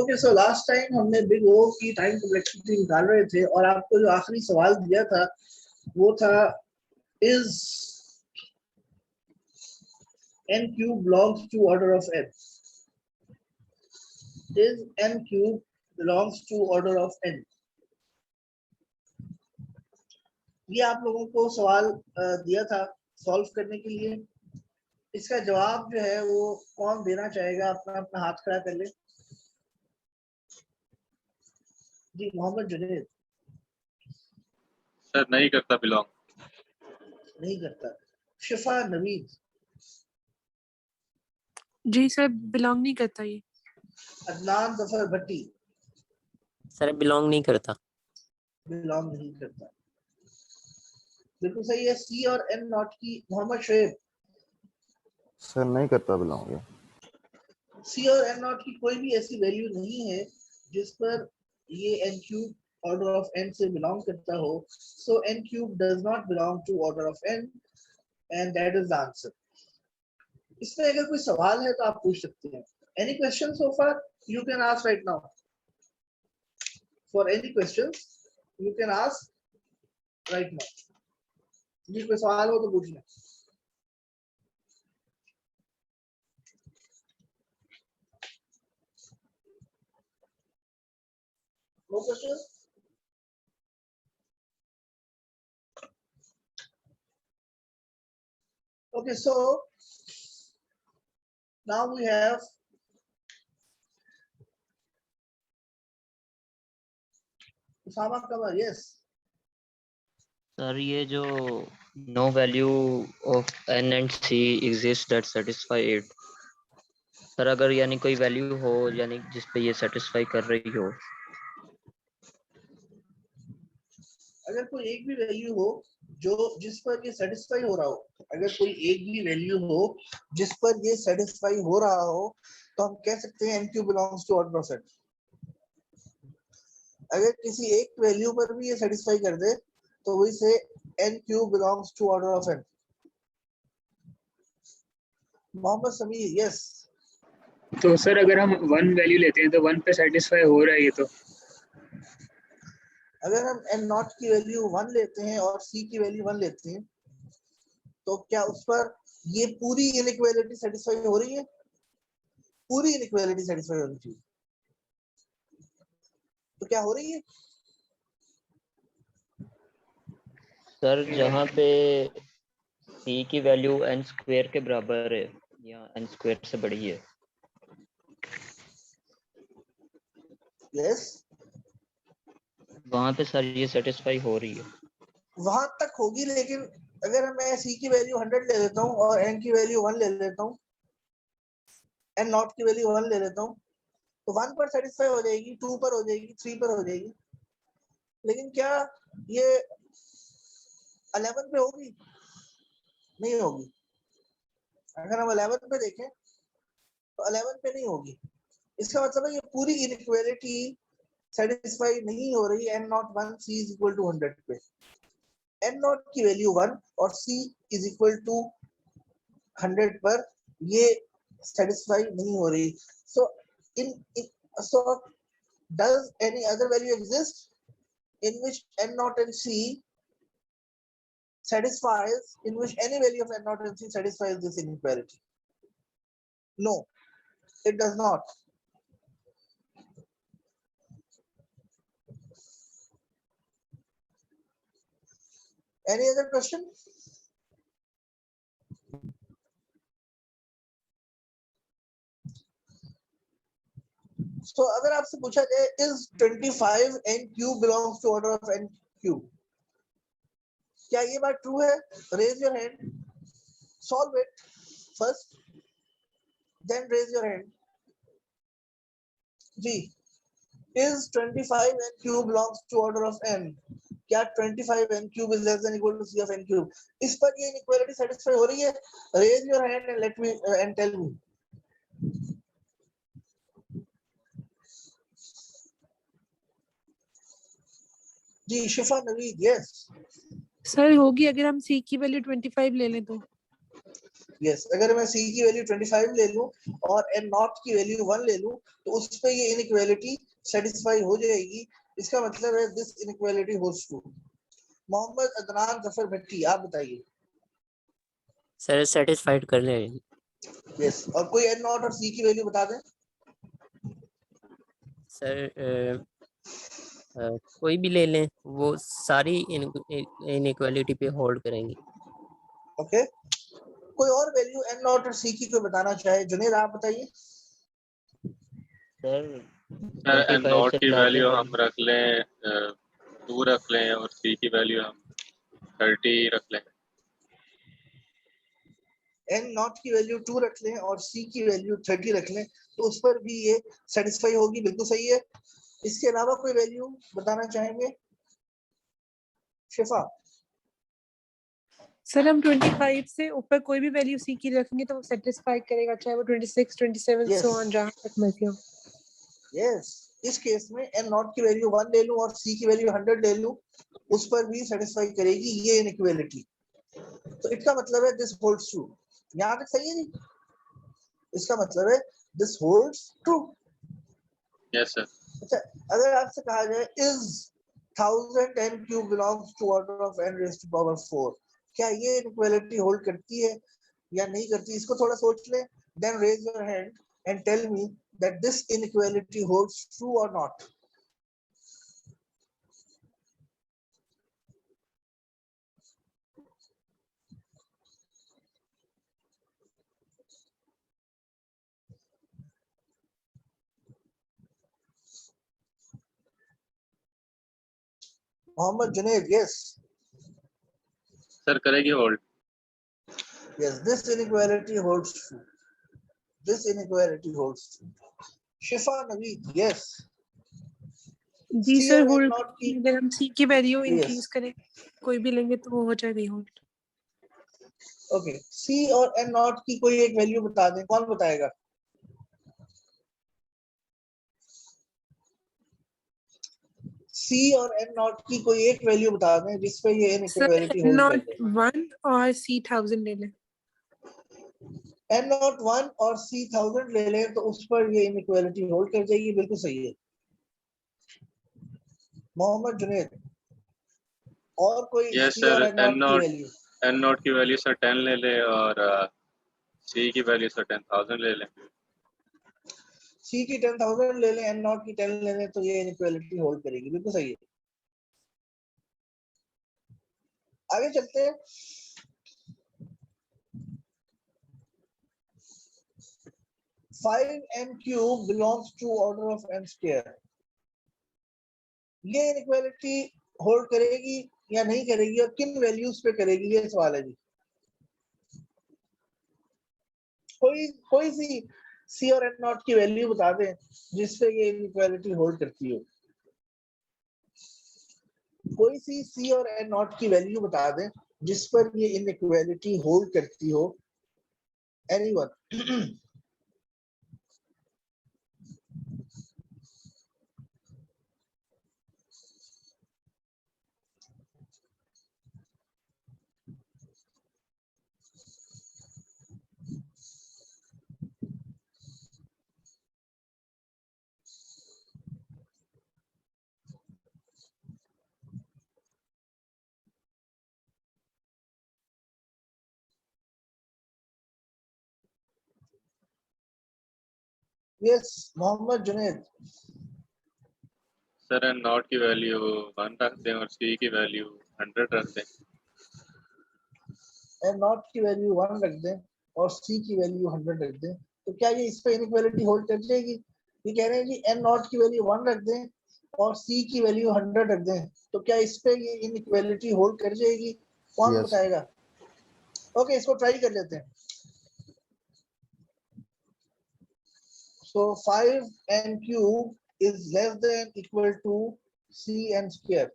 Okay, so last time हमने big ओ की time complexity निकाल रहे थे और आपको जो आखिरी सवाल दिया था वो था is n cube belongs to order of n. Is n cube belongs to order of n? ये आप लोगों को सवाल दिया था सॉल्व करने के लिए। इसका जवाब जो है वो कौन देना चाहेगा? अपना अपना हाथ खड़ा कर ले। जी मोहम्मद जुनेद। सर नहीं करता बिलोंग। नहीं करता। शिफा नवीद। जी सर बिलोंग नहीं करता ये। अदनान जफर भट्टी। सर बिलोंग नहीं करता। बिलोंग नहीं करता, बिल्कुल सही है। सी और एन नॉट की मोहम्मद शोएब। सर नहीं करता बिलोंग। सी और एन नॉट की कोई भी ऐसी वैल्यू नहीं है जिस पर ये n cube order of n से बिलोंग करता हो। So n cube does not belong to order of n and that is the answer. इसमें अगर कोई सवाल है तो आप पूछ सकते हैं। Any question so far? You can ask right now. For any questions you can ask right now. जी कोई सवाल हो तो पूछना। No questions? Okay, so now we have Usama Kamar. Yes. Sir ये जो no value of n and c exist that satisfy it, sir अगर यानी कोई वैल्यू हो यानी जिस पे ये सेटिस्फाई कर रही हो, अगर कोई एक भी वैल्यू हो जो जिस पर ये सेटिस्फाई हो रहा हो, अगर कोई एक भी वैल्यू हो जिस पर ये सेटिस्फाई हो रहा हो तो हम कह सकते हैं n cube belongs to order of n। अगर किसी एक वैल्यू पर भी ये सेटिस्फाई कर दे तो वही से n cube belongs to order of n। Mohammad Sameer. Yes. तो सर अगर हम वन वैल्यू लेते हैं तो वन पे सेटिस्फाई हो रहा है ये तो। अगर हम n नॉट की वैल्यू 1 लेते हैं और c की वैल्यू 1 लेते हैं तो क्या उस पर ये पूरी इनइक्वालिटी सेटिस्फाई हो रही है? पूरी इनइक्वालिटी सेटिस्फाई होनी चाहिए। तो क्या हो रही है? सर जहाँ पे c की वैल्यू n स्क्वायर के बराबर है या n स्क्वायर से बड़ी है। यस। वहाँ पे सर ये सेटिस्फाई हो रही है। वहां तक होगी, लेकिन अगर मैं c की वैल्यू 100 ले लेता हूँ और n की वैल्यू 1 ले लेता हूँ, n नॉट की वैल्यू 1 ले लेता हूँ तो 1 पर सेटिस्फाई हो जाएगी, 2 पर हो जाएगी, 3 पर हो जाएगी, लेकिन क्या ये 11 पे होगी? नहीं होगी। अगर हम 11 पे देखें तो 11 पे नहीं होगी। इसका मतलब है ये पूरी इनइक्वालिटी सेटिस्फाई नहीं हो रही n not 1 c is equal to 100 पे। n नॉट की वैल्यू 1 और c इज इक्वल टू 100 पर ये सेटिस्फाई नहीं हो रही। सो so does any other value exist in which n naught and c satisfies, in which any value of n naught and c satisfies this inequality? No, it does not. Any other question? So अगर आपसे पूछा जाए is 25 n cube belongs to order of n cube, क्या ये बात true है? Raise your hand. Solve it first, then raise your hand. Ji, is 25 n cube belongs to order of n? क्या 25 n cube is less than equal to c of n cube? इस पर ये inequality satisfy हो रही है? Raise your hand and let me and tell me. Ji Shifa Naveed. Yes sir होगी अगर हम c की वैल्यू 25 ले लें तो। यस अगर मैं c की वैल्यू 25 ले लूं और n नॉट की वैल्यू 1 ले लूं तो उस पे ये इनइक्वालिटी सेटिस्फाई हो जाएगी। इसका मतलब है this inequality holds true. Mohammad Adnan Zafar Bhatti आप बताइए। सर सेटिस्फाइड कर लें। यस और कोई n नॉट और c की वैल्यू बता दें। सर कोई भी ले लें, वो सारी इनइक्वालिटी पे होल्ड करेंगी। ओके कोई और वैल्यू n नॉट और c की कोई बताना चाहे? जुनेद आप बताइए। सर सर एन 25 नॉट से की लाके वैल्यू हम रख लें 2 रख लें और सी की वैल्यू हम 30 रख लें। n नॉट की वैल्यू 2 रख लें और c की वैल्यू 30 रख लें तो उस पर भी ये सेटिस्फाई होगी। बिल्कुल सही है। इसके अलावा कोई वैल्यू बताना चाहेंगे? शिफा। सर हम 25 से ऊपर कोई भी वैल्यू सी की रखेंगे तो वो सेटिस्फाई करेगा, चाहे वो 26, 27 Yes. सो ऑन जहां तक मर्जी हो। यस इस केस में n नॉट की वैल्यू 1 ले लूं और c की वैल्यू 100 ले लूं उस पर भी सेटिस्फाई करेगी ये इनइक्वालिटी। तो इसका मतलब है दिस होल्ड्स ट्रू। यहां तक सही है जी? इसका मतलब है this holds true. Yes sir. अच्छा अगर आपसे कहा जाए is 1000 n cube belongs to order of n raised to power 4, क्या ये इनइक्वालिटी होल्ड करती है या नहीं करती? इसको थोड़ा सोच लें। Then raise your hand and tell me that this inequality holds true और not. Mohammad Junaid yes sir करेगी hold. yes this inequality holds true. This inequality holds true. Shifa Naveed yes ji C sir और N होल्ड, नॉट की अगर हम सी की value Yes. Increase करें कोई भी लेंगे तो वो हो जाएगी होल्ड। ओके C और N नॉट की कोई एक वैल्यू बता दें। कौन बताएगा? C और N नॉट की कोई एक वैल्यू बता दें जिस पे ये सर इनइक्वालिटी होल्ड कर नॉट जाए। 1 और सी 1000 ले लें। N नॉट 1 और C 1000 ले लें तो उस पर ये इनइक्वालिटी होल्ड कर जाएगी। बिल्कुल सही है। मोहम्मद जुनैद और कोई यस C सर और N नॉट की वैल्यू? एन नॉट की वैल्यू सर 10 ले ले और सी की वैल्यू सर 10,000 ले लें। C की 10,000 ले लें N नॉट की 10 ले लें तो ये इनइक्वालिटी होल्ड करेगी। बिल्कुल सही है। आगे चलते हैं। Five n cube belongs to order of n square, ये इनइक्वालिटी होल्ड करेगी या नहीं करेगी और किन वैल्यूज पे करेगी ये सवाल है जी। कोई सी C और N नॉट की वैल्यू बता दें जिसपे ये इनइक्वालिटी होल्ड करती हो। कोई सी C और N नॉट की वैल्यू बता दें जिस पर ये इनइक्वालिटी होल्ड करती हो। Anyone? Yes Mohammad Junaid. Sir N not की वैल्यू 1 रख दें और सी की वैल्यू 100 रख दें। N नॉट की वैल्यू 1 रख दें और C की वैल्यू 100 रख दें तो क्या ये इस पे इनइक्वालिटी होल्ड कर जाएगी? ये कह रहे हैं जी N नॉट की वैल्यू 1 रख दें और C की वैल्यू 100 रख दें तो क्या इस पे ये इनइक्वालिटी होल्ड कर जाएगी? कौन Yes. बताएगा? ओके इसको ट्राई कर लेते हैं। So 5n cube is less than equal to Cn square.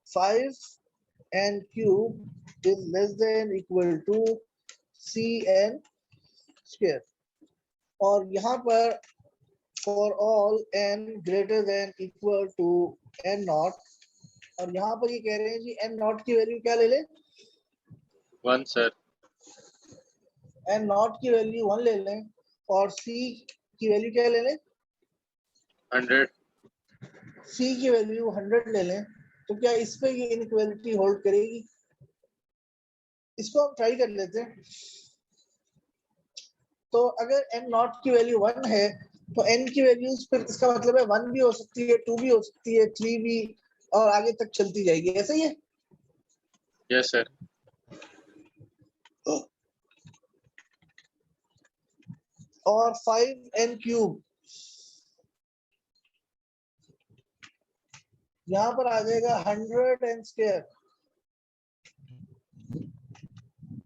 Five n cube is less than equal to Cn square. और यहाँ पर for all n greater than equal to n naught और यहाँ पर ये कह रहे हैं जी n नॉट की वैल्यू क्या ले ले, 1 सर, n नॉट की वैल्यू 1 ले लें और c की वैल्यू क्या ले लें, 100, c की वैल्यू 100 ले लें, तो क्या इस पे ये इनइक्वालिटी होल्ड करेगी? इसको हम ट्राई कर लेते हैं। तो अगर n नॉट की वैल्यू 1 है तो n की वैल्यूज फिर इसका मतलब है 1 भी हो सकती है, 2 भी हो सकती है, 3 भी, और आगे तक चलती जाएगी, ऐसा ही है। यस सर, और 5n क्यूब यहाँ पर आ जाएगा 100n स्क्वायर,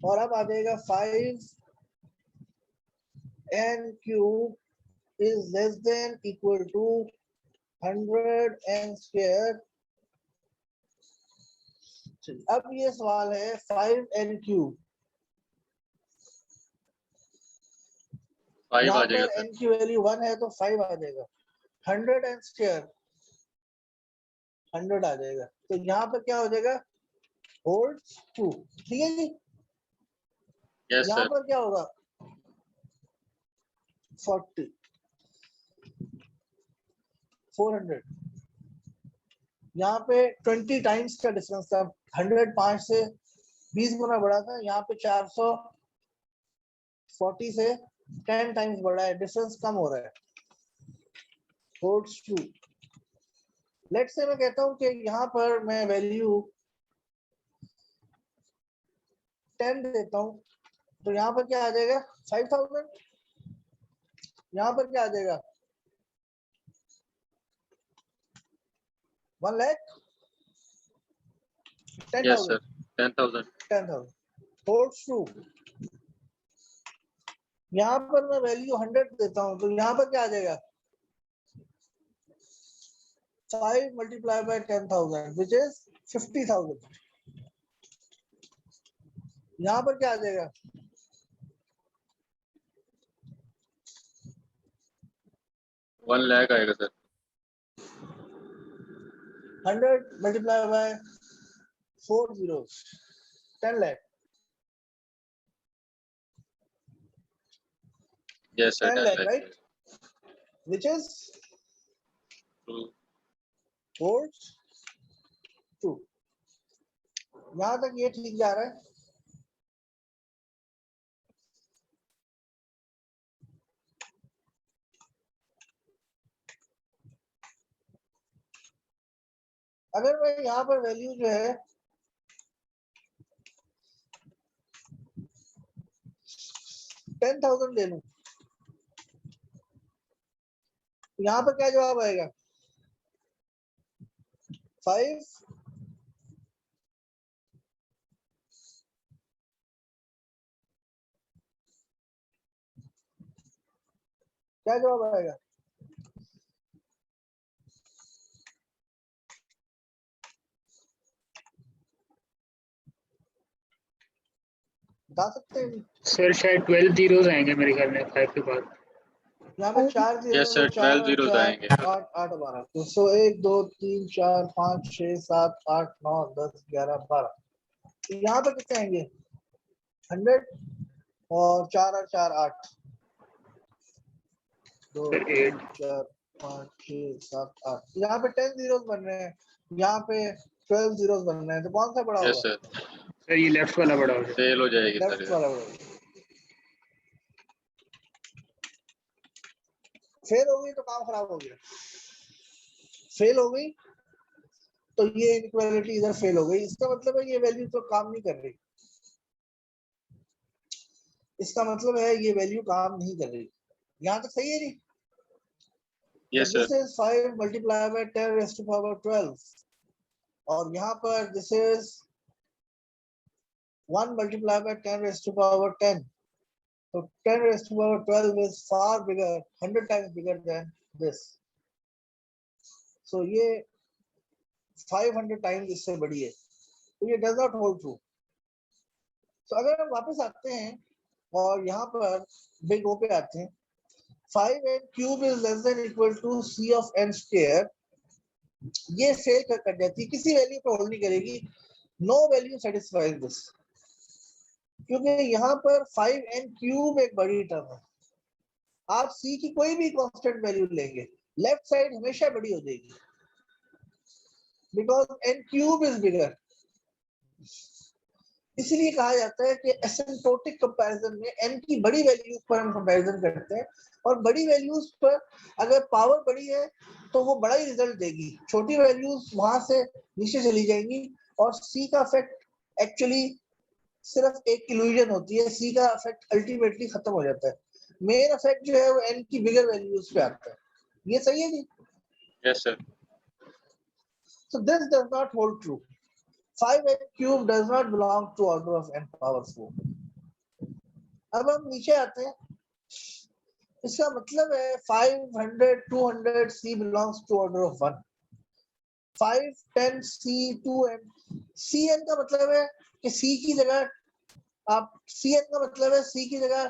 और अब आ जाएगा 5n cube is less than equal to 100n square. अब ये सवाल है 5n क्यूब, 5 यहाँ आ जाएगा पर सर, n की वैल्यू 1 है तो 5 आ जाएगा, 100n स्क्वायर 100 आ जाएगा, तो यहाँ पर क्या हो जाएगा, होल्ड्स ट्रू, ठीक है जी। यस यहाँ सर, पर क्या होगा, 40 400, यहाँ पे 20 टाइम्स का डिफरेंस था, 100 5 से 20 गुना बड़ा था, यहाँ पे 440 से 10 टाइम्स बड़ा है, डिफरेंस कम हो रहा है, होल्ड्स ट्रू। लेट्स से मैं कहता हूं कि यहाँ पर मैं वैल्यू 10 देता हूं, तो यहाँ पर क्या आ जाएगा, 5000, यहाँ पर क्या आ जाएगा, 1 lakh, yes sir, 10,000 10,000, holds true. यहाँ पर मैं वैल्यू 100 देता हूं, तो यहाँ पर क्या आ जाएगा, 5 multiplied by 10,000 which is 50,000। यहाँ पर क्या आ जाएगा, 1 लाख आएगा sir, 100 multiplied by 4 zeros, 10 lakh, yes sir, 10 10 lakh, lakh, right? Which is true, holds true। यहाँ तक ये ठीक जा रहा है। अगर मैं यहाँ पर वैल्यू जो है 10,000 ले लूं, यहाँ पर क्या जवाब आएगा, 5 क्या जवाब आएगा, बता सकते हैं? सर शायद 12 जीरोस आएंगे मेरे ख्याल में 5 के बाद। यहाँ पे 4 यस सर, 12 जीरोस आएंगे, 8 8 12, तो 1 2 3 4 5 6 7 8 9 10 11 12, तो यहाँ पे कितने आएंगे, 100 और 4 और 4 8, 2 सर 3 8 4 5 6 7 8, यहाँ पे 10 जीरोस बन रहे हैं, यहाँ पे 12 जीरोस बन रहे हैं, तो कौन सा बड़ा यस होगा, सर, सर ये लेफ्ट वाला बड़ा हो जाएगा। फेल हो जाएगी लेफ्ट सर, वाला बड़ा होगा। फेल हो गई तो काम खराब हो गया, फेल हो गई तो ये इनइक्वालिटी इधर फेल हो गई, इसका मतलब है ये वैल्यू तो काम नहीं कर रही, इसका मतलब है ये वैल्यू काम नहीं कर रही। यहाँ तक सही है नहीं? Yes this sir, is 5 multiplied by 10 raised to power 12, और यहाँ पर this is 1 multiplied by 10 raised to power 10, so 10 raised to power 12 is far bigger, 100 times bigger than this, so ये 500 times इससे बड़ी है, तो ये does not hold true। तो अगर हम वापस आते हैं और यहाँ पर बिग ओ पे आते हैं, 5n cube is less than equal to c of n square, ये फेल कर जाती है, किसी वैल्यू पे होल्ड नहीं करेगी, नो वैल्यू सेटिस्फाइज दिस, क्योंकि यहाँ पर 5n क्यूब एक बड़ी टर्म है। आप c की कोई भी कांस्टेंट वैल्यू लेंगे, लेफ्ट साइड हमेशा बड़ी हो जाएगी, because n cube is bigger. इसलिए कहा जाता है कि एसिम्प्टोटिक कंपैरिजन में n की बड़ी वैल्यूज पर हम कंपैरिजन करते हैं, और बड़ी वैल्यूज पर अगर पावर बड़ी है तो वो बड़ा ही रिजल्ट देगी, छोटी वैल्यूज वहां से नीचे चली जाएंगी, और c का इफेक्ट एक्चुअली सिर्फ एक इल्यूजन होती है, c का इफेक्ट अल्टीमेटली खत्म हो जाता है। मेन इफेक्ट जो है वो n की बिगर वैल्यूज पे आता है। ये सही है जी? Yes sir. So this does not hold true. 5n cube does not belong to order of n power 4. अब हम नीचे आते हैं, इसका मतलब है 500 200 c belongs to order of 1, 5 10 c 2n, cn का मतलब है कि c की जगह आप cn का मतलब है c की जगह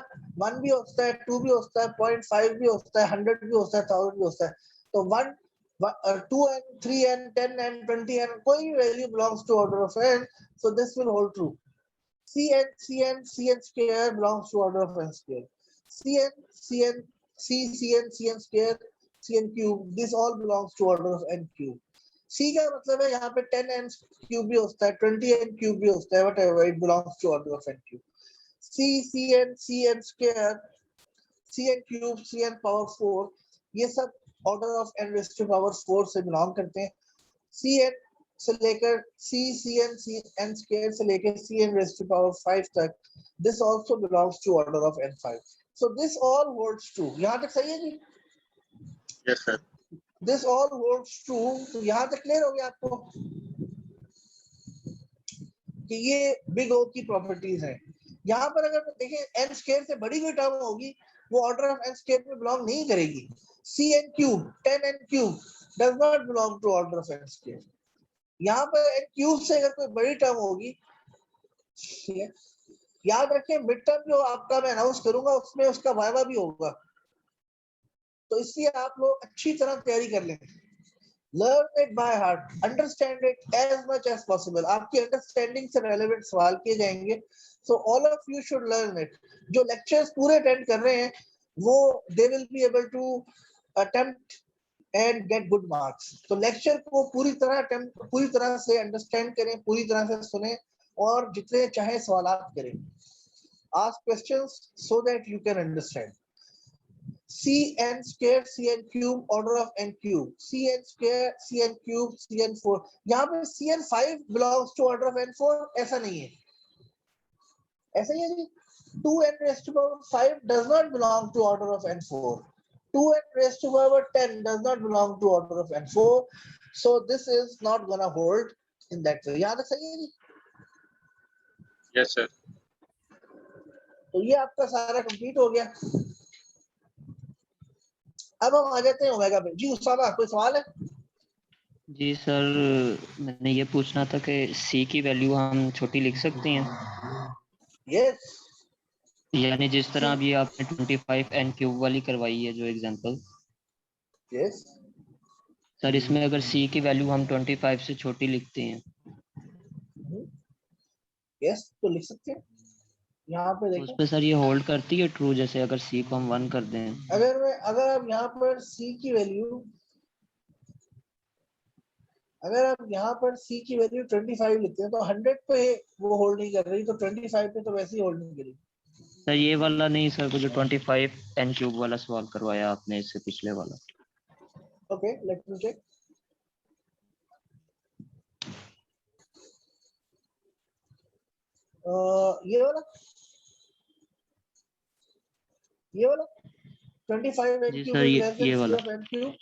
1 भी होता है, 2 भी होता है, 0.5 भी होता है, 100 भी होता है, 1000 भी होता है, तो 1 2n 3n 10n 20n कोई भी value belongs to order of n, so this will hold true. cn square belongs to order of n square, cn square, cn cube, this all belongs to order of n cube. c का मतलब है यहाँ पे 10n cube भी होता है, 20n cube भी होता है, whatever, it belongs to order of n cube. cn square, cn cube, cn power 4, ये सब order of n raise to power 4 से बिलोंग करते हैं। cn से लेकर cn स्क्वायर से लेकर cn रेज़ टू पावर 5 तक, this also belongs to order of n5, so this all holds true. यहाँ तक सही है जी? Yes sir. This all holds true. तो यहाँ तक क्लियर हो गया आपको कि ये बिग O की प्रॉपर्टीज है। यहाँ पर अगर देखें n स्क्वायर से बड़ी कोई टर्म होगी, वो ऑर्डर ऑफ n स्क्वायर में बिलोंग नहीं करेगी। cn cube 10n cube does not belong to order of n square. यहाँ पर n क्यूब से अगर कोई बड़ी टर्म होगी, ठीक है, याद रखें मिड टर्म जो आपका मैं अनाउंस करूंगा उसमें उसका वाइवा भी होगा, तो इसलिए आप लोग अच्छी तरह तैयारी कर लें। Learn it by heart, understand it as much as possible. आपकी अंडरस्टैंडिंग से रेलेवेंट सवाल किए जाएंगे, so all of you should learn it. जो लेक्चर्स पूरे अटेंड कर रहे हैं वो they will be able to attempt and get good marks. तो लेक्चर को पूरी तरह से अंडरस्टैंड करें, पूरी तरह से सुने और जितने चाहे सवालात करें। Ask questions so that you can understand. cn square cn cube order of n cube, cn square cn cube cn4, यहाँ पे cn5 belongs to order of n4, ऐसा नहीं है, ऐसा ही है जी। 2n raised to power 5 does not belong to order of n4, 2n raised to power 10 does not belong to order of n4, so this is not gonna hold in that way। यहाँ तक सही है जी? Yes sir. तो ये आपका सारा complete हो गया। अब हम आ जाते हैं ओमेगा पे। जी उस्ताद कोई सवाल है? जी सर, मैंने ये पूछना था कि c की वैल्यू हम छोटी लिख सकते हैं? यस। यानी जिस तरह अभी आपने 25n क्यूब वाली करवाई है जो एग्जांपल, यस सर इसमें अगर c की वैल्यू हम 25 से छोटी लिखते हैं यस तो लिख सकते हैं। यहाँ पे तो देखें, उस पे सर ये होल्ड करती है ट्रू, जैसे अगर c को हम 1 कर दें? अगर आप यहाँ पर c की वैल्यू, अगर आप यहाँ पर c की वैल्यू 25 लिखते हैं तो 100 पे वो होल्ड नहीं कर रही, तो 25 पे तो वैसे ही होल्ड नहीं करेगी। सर ये वाला नहीं सर, वो जो 25n क्यूब वाला सवाल करवाया आपने इससे पिछले वाला। Okay let me check. ये वाला 25 n जी क्यूब सर, इज लेस ये देन c वाला। Of n cube.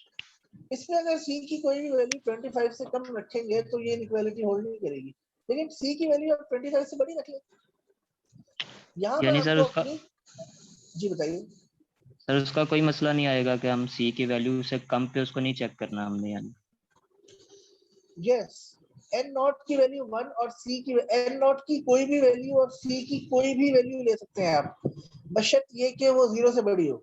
इसमें अगर c की कोई भी वैल्यू 25 से कम रखेंगे तो ये इनइक्वालिटी होल्ड नहीं करेगी, लेकिन c की वैल्यू आप 25 से बड़ी रख लें। यहाँ पर यानी सर आपको उसका, अपनी, जी बताइए सर उसका कोई मसला नहीं आएगा कि हम c की वैल्यू से कम पे उसको नहीं चेक करना हमने? यानी यस, n नॉट की वैल्यू 1 और c की n नॉट की कोई भी वैल्यू और c की कोई भी वैल्यू ले सकते हैं आप, बशर्त ये कि वो 0 से बड़ी हो।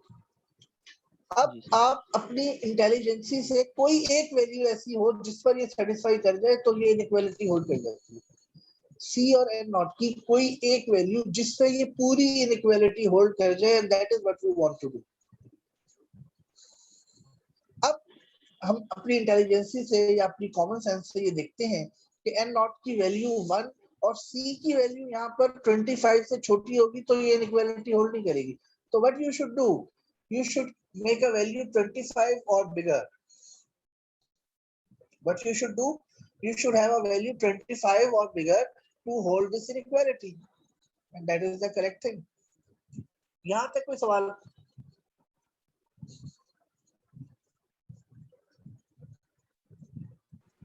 अब जी सर। आप अपनी इंटेलिजेंसी से कोई एक वैल्यू ऐसी हो जिस पर ये सेटिस्फाई कर जाए तो ये इनइक्वालिटी होल्ड कर जाती है। सी और एन नॉट की कोई एक वैल्यू जिससे ये पूरी इनइक्वालिटी होल्ड कर जाए, and that is what we want to do. अब हम अपनी इंटेलिजेंसी से या अपनी कॉमन सेंस से ये देखते हैं कि एन नॉट की वैल्यू 1 और सी की वैल्यू यहाँ पर 25 से छोटी होगी तो ये इनइक्वालिटी होल्ड नहीं करेगी। तो what you should do, you should make a value 25 or bigger. What you should do, you should have a value 25 or bigger to hold this inequality, and that is the correct thing. यहाँ तक कोई सवाल?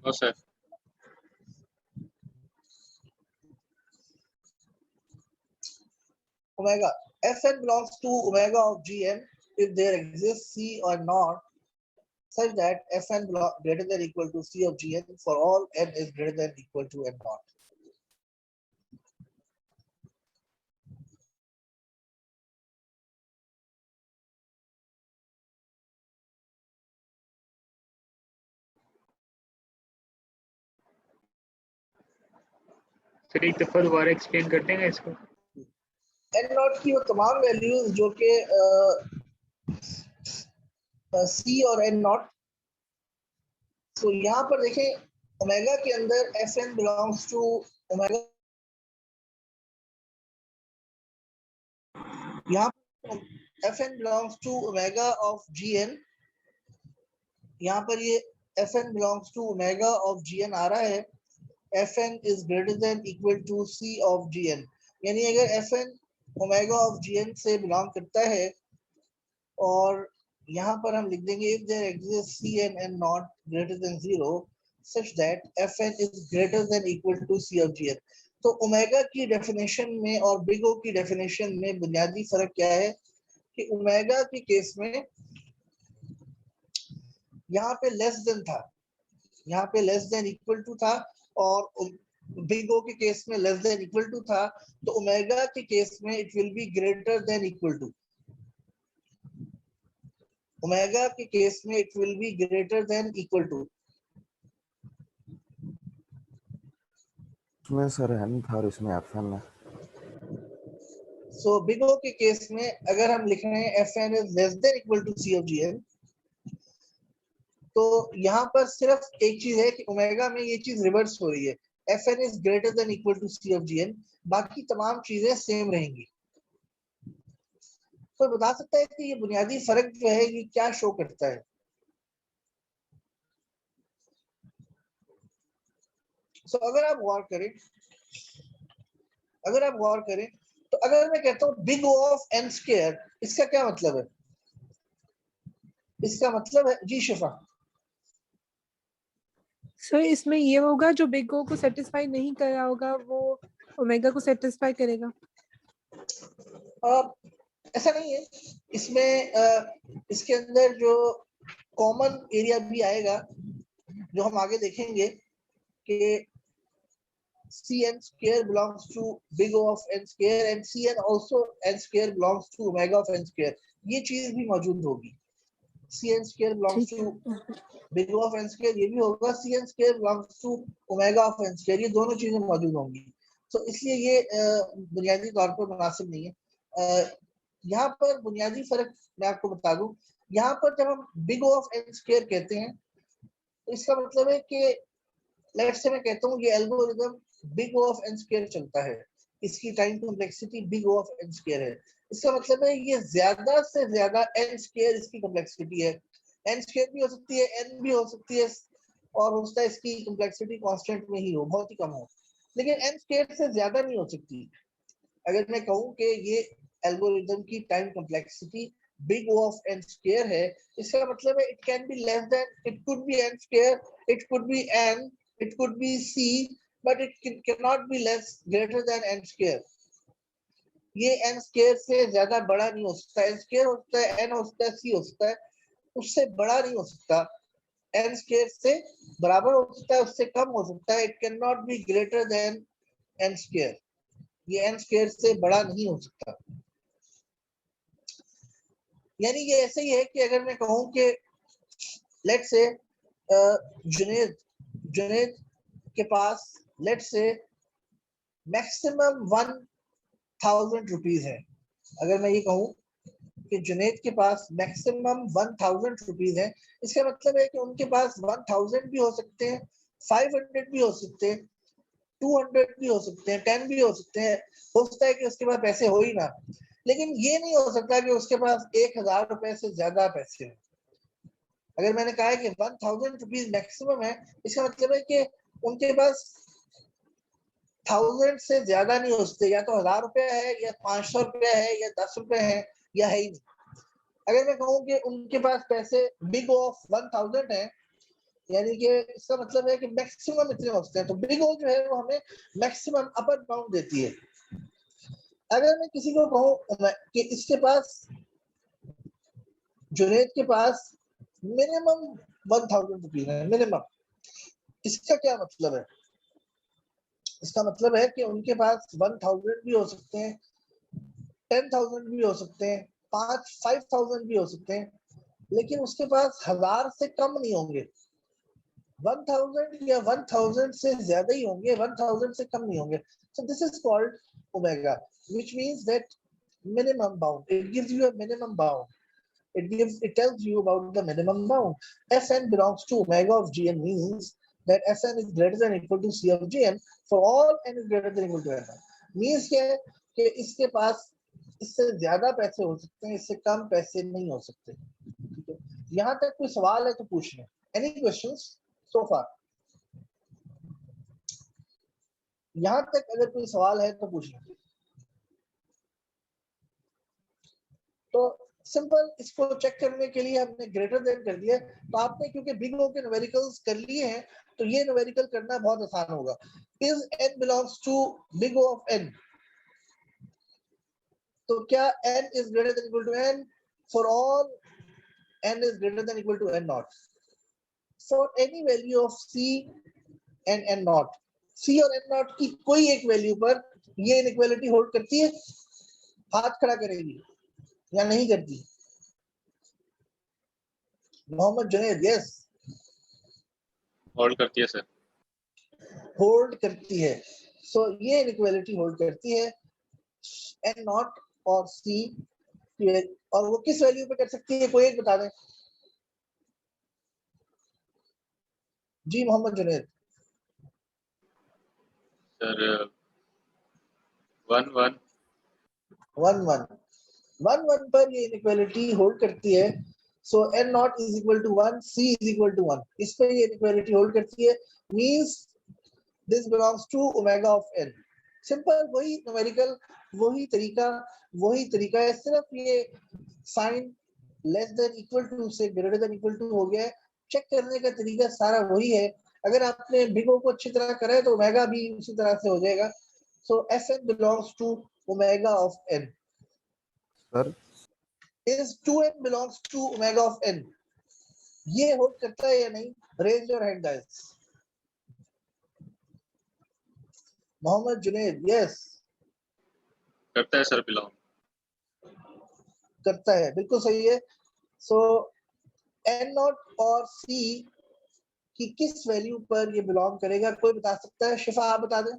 No sir. Omega Fn belongs to omega of Gn if there exists C or not such that Fn greater than equal to C of Gn for all n is greater than equal to n naught. Sir एक दफा दोबारा explain कर देंगे इसको। n naught की वो तमाम values जो कि C और n naught, तो यहाँ पर देखें ओमेगा के अंदर Fn belongs to ओमेगा, यहाँ Fn belongs to omega of Gn, यहाँ पर ये Fn belongs to omega of Gn आ रहा है, Fn is greater than equal to C of Gn, यानी अगर Fn omega of Gn से बिलोंग करता है और यहाँ पर हम लिख देंगे if there exists C and n not greater than 0 such that Fn is greater than equal to C of Gn। तो ओमेगा की डेफिनेशन में और बिग O की डेफिनेशन में बुनियादी फर्क क्या है कि ओमेगा के केस में यहाँ पे लेस देन था, यहाँ पे लेस देन इक्वल टू था, और बिग O के केस में लेस देन इक्वल टू था, तो ओमेगा के केस में it will be greater than equal to, omega के केस में it will be greater than equal to. इसमें सर n था और इसमें Fn है। सो बिग O के केस में अगर हम लिख रहे हैं Fn is less than equal to C of Gn, तो यहाँ पर सिर्फ एक चीज है कि ओमेगा में ये चीज रिवर्स हो रही है, Fn is greater than equal to C of Gn, बाकी तमाम चीजें सेम रहेंगी। कोई बता सकता है कि ये बुनियादी फर्क जो है ये क्या शो करता है? सो अगर आप गौर करें तो अगर मैं कहता हूँ big O of n square, इसका क्या मतलब है? इसका मतलब है जी शिफा सर इसमें ये होगा जो बिग O को सेटिस्फाई नहीं कर रहा होगा वो ओमेगा को सेटिस्फाई करेगा। ऐसा नहीं है, इसमें इसके अंदर जो कॉमन एरिया भी आएगा जो हम आगे देखेंगे कि Cn square belongs to big O of n square and Cn also n square belongs to omega of n square, ये चीज भी मौजूद होगी। Cn square belongs to big O of n square, ये भी होगा, Cn square belongs to omega of n square, ये दोनों चीजें मौजूद होंगी। तो इसलिए ये बुनियादी तौर पर मुनासिब नहीं है। यहाँ पर बुनियादी फर्क मैं आपको बता दूं, यहाँ पर जब हम big O of n square कहते हैं तो इसका मतलब है कि लेट्स से मैं कहता हूँ ये algorithm big O of n square चलता है, इसकी time complexity big O of n square है, इसका मतलब है ये ज्यादा से ज्यादा n स्क्वायर इसकी कॉम्प्लेक्सिटी है, n स्क्वायर भी हो सकती है, n भी हो सकती है, और हो सकता है इसकी कॉम्प्लेक्सिटी कांस्टेंट में ही हो, बहुत ही कम हो, लेकिन n स्क्वायर से ज्यादा नहीं हो सकती। अगर मैं कहूँ कि ये एल्गोरिथम की time complexity big O of n square है, इसका मतलब है it can be less than, it could be n square, it could be n, it could be C, but it cannot be less greater than n square। ये n square से ज्यादा बड़ा नहीं हो सकता, n square हो सकता है, n हो सकता है, C हो सकता है, उससे बड़ा नहीं हो सकता, n square से बराबर हो सकता है, उससे कम हो सकता है, it cannot be greater than n square, ये n square से बड़ा नहीं हो सकता। यानी ये ऐसे ही है कि अगर मैं कहूं कि लेट्स से जुनेद के पास लेट्स से मैक्सिमम 1000 रुपीज है, अगर मैं ये कहूं कि जुनेद के पास मैक्सिमम 1000 रुपीज है, इसका मतलब है कि उनके पास 1000 भी हो सकते हैं, 500 भी हो सकते हैं, 200 भी हो सकते हैं, 10 भी हो सकते हैं। हो सकता है कि उसके पास पैसे हो ही ना, लेकिन ये नहीं हो सकता कि उसके पास 1000 रुपए से ज्यादा पैसे हो। अगर मैंने कहा है कि 1000 रुपीज मैक्सिमम है, इसका मतलब है कि उनके पास 1000 से ज्यादा नहीं हो सकते, या तो 1000 रुपया है, या 500 रुपया है, या 10 रुपए है, या है ही नहीं। अगर मैं कहूँ कि उनके पास पैसे बिग ऑफ 1000 है, यानी कि इसका मतलब है कि मैक्सिमम इतने हो सकते हैं, तो बिग ऑफ जो है वो हमें मैक्सिमम अपर बाउंड देती है। अगर मैं किसी को कहूँ कि इसके पास, जुनेद के पास मिनिमम 1000 रुपीज है, मिनिमम, इसका क्या मतलब है? इसका मतलब है कि उनके पास 1000 भी हो सकते हैं, 10,000 भी हो सकते हैं, 5,000 भी हो सकते हैं, लेकिन उसके पास 1000 से कम नहीं होंगे। 1000 या 1000 से ज्यादा ही होंगे, 1000 से कम नहीं होंगे। So this is called omega, which means that minimum bound. It gives you a minimum bound. It tells you about the minimum bound. Fn belongs to omega of Gn means that Fn is greater than or equal to C of Gn for all n is greater than or equal to n. Means क्या है कि इसके पास इससे ज्यादा पैसे हो सकते हैं, इससे कम पैसे नहीं हो सकते। ठीक है, यहाँ तक कोई सवाल है तो पूछ लें। Any questions so far? यहाँ तक अगर कोई सवाल है तो पूछ लें। तो सिंपल इसको चेक करने के लिए हमने ग्रेटर देन कर दिया, तो आपने क्योंकि बिग ओ के न्यूमेरिकल्स कर लिए हैं तो ये न्यूमेरिकल करना बहुत आसान होगा। Is n belongs to big O of n, तो क्या n is greater than equal to n for all n is greater than equal to n not for any value of c and n not. c और n not की कोई एक value पर ये inequality hold करती है? हाथ खड़ा करेगी या नहीं करती? मोहम्मद जुनैद, यस, होल्ड करती है सर। होल्ड करती है। सो ये इनइक्वालिटी होल्ड करती है n नॉट और c, और वो किस वैल्यू पे कर सकती है? कोई एक बता दें जी। मोहम्मद जुनैद सर 1 1 1 1 1 1 पर ये इनइक्वालिटी होल्ड करती है। So n not is equal to 1, c is equal to 1, इस पे ये इनइक्वालिटी होल्ड करती है। Means this belongs to omega of n। Simple, वही न्यूमेरिकल, वही तरीका है, सिर्फ ये sign less than equal to से ग्रेटर देन इक्वल टू हो गया है। चेक करने का तरीका सारा वही है। अगर आपने बिग ओ को अच्छी तरह करा है तो ओमेगा भी उसी तरह से हो जाएगा। So Fn belongs to omega of n। Sir Is 2n belongs to omega of n? ये होल्ड करता है या नहीं? Raise your hand guys. Mohammad Junaid, yes, करता है सर, बिलोंग करता है, बिल्कुल सही है। सो n नॉट और c की किस वैल्यू पर ये बिलोंग करेगा? कोई बता सकता है? शिफा, आप बता दें।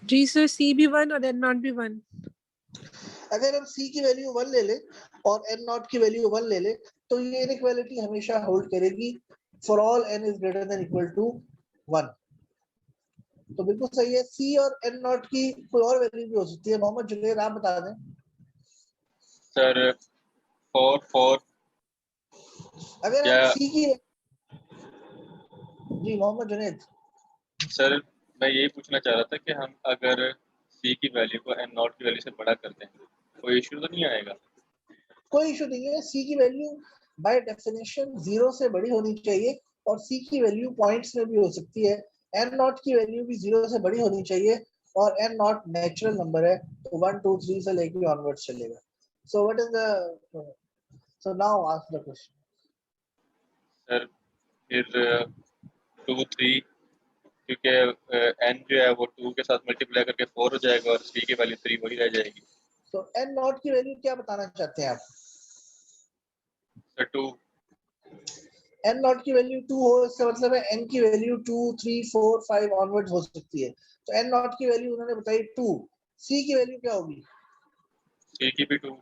जी सर, C भी 1 और N नॉट भी 1। अगर हम c की वैल्यू 1 ले लें और n नॉट की वैल्यू 1 ले लें तो ये इनइक्वालिटी हमेशा होल्ड करेगी for all n is greater than equal to 1। तो बिल्कुल सही है। c और n नॉट की कोई और वैल्यू भी हो सकती है। मोहम्मद जुनैद, आप बता दें। सर 4 4 अगर क्या? हम c की, जी मोहम्मद जुनैद। सर मैं यही पूछना चाह रहा था कि हम अगर c की वैल्यू को n नॉट की वैल्यू से बड़ा करते हैं कोई इशू तो नहीं आएगा? कोई इशू नहीं है। c की वैल्यू बाय डेफिनेशन 0 से बड़ी होनी चाहिए, और c की वैल्यू पॉइंट्स में भी हो सकती है। n नॉट की वैल्यू भी 0 से बड़ी होनी चाहिए, और n नॉट नेचुरल नंबर है तो 1 2 3 से लेके ऑनवर्ड्स चलेगा। So what is the, so now ask the question. Sir फिर 2 3, क्योंकि n जो है वो 2 के साथ मल्टीप्लाई करके 4 हो जाएगा और c की वैल्यू 3 वही रह जाएगी। तो n नॉट की वैल्यू क्या बताना चाहते हैं आप? 2 n नॉट की वैल्यू 2 हो, इसका मतलब है n की वैल्यू 2 3 4 5 ऑनवर्ड्स हो सकती है। तो n नॉट की वैल्यू उन्होंने बताई 2, c की वैल्यू क्या होगी? C की भी 2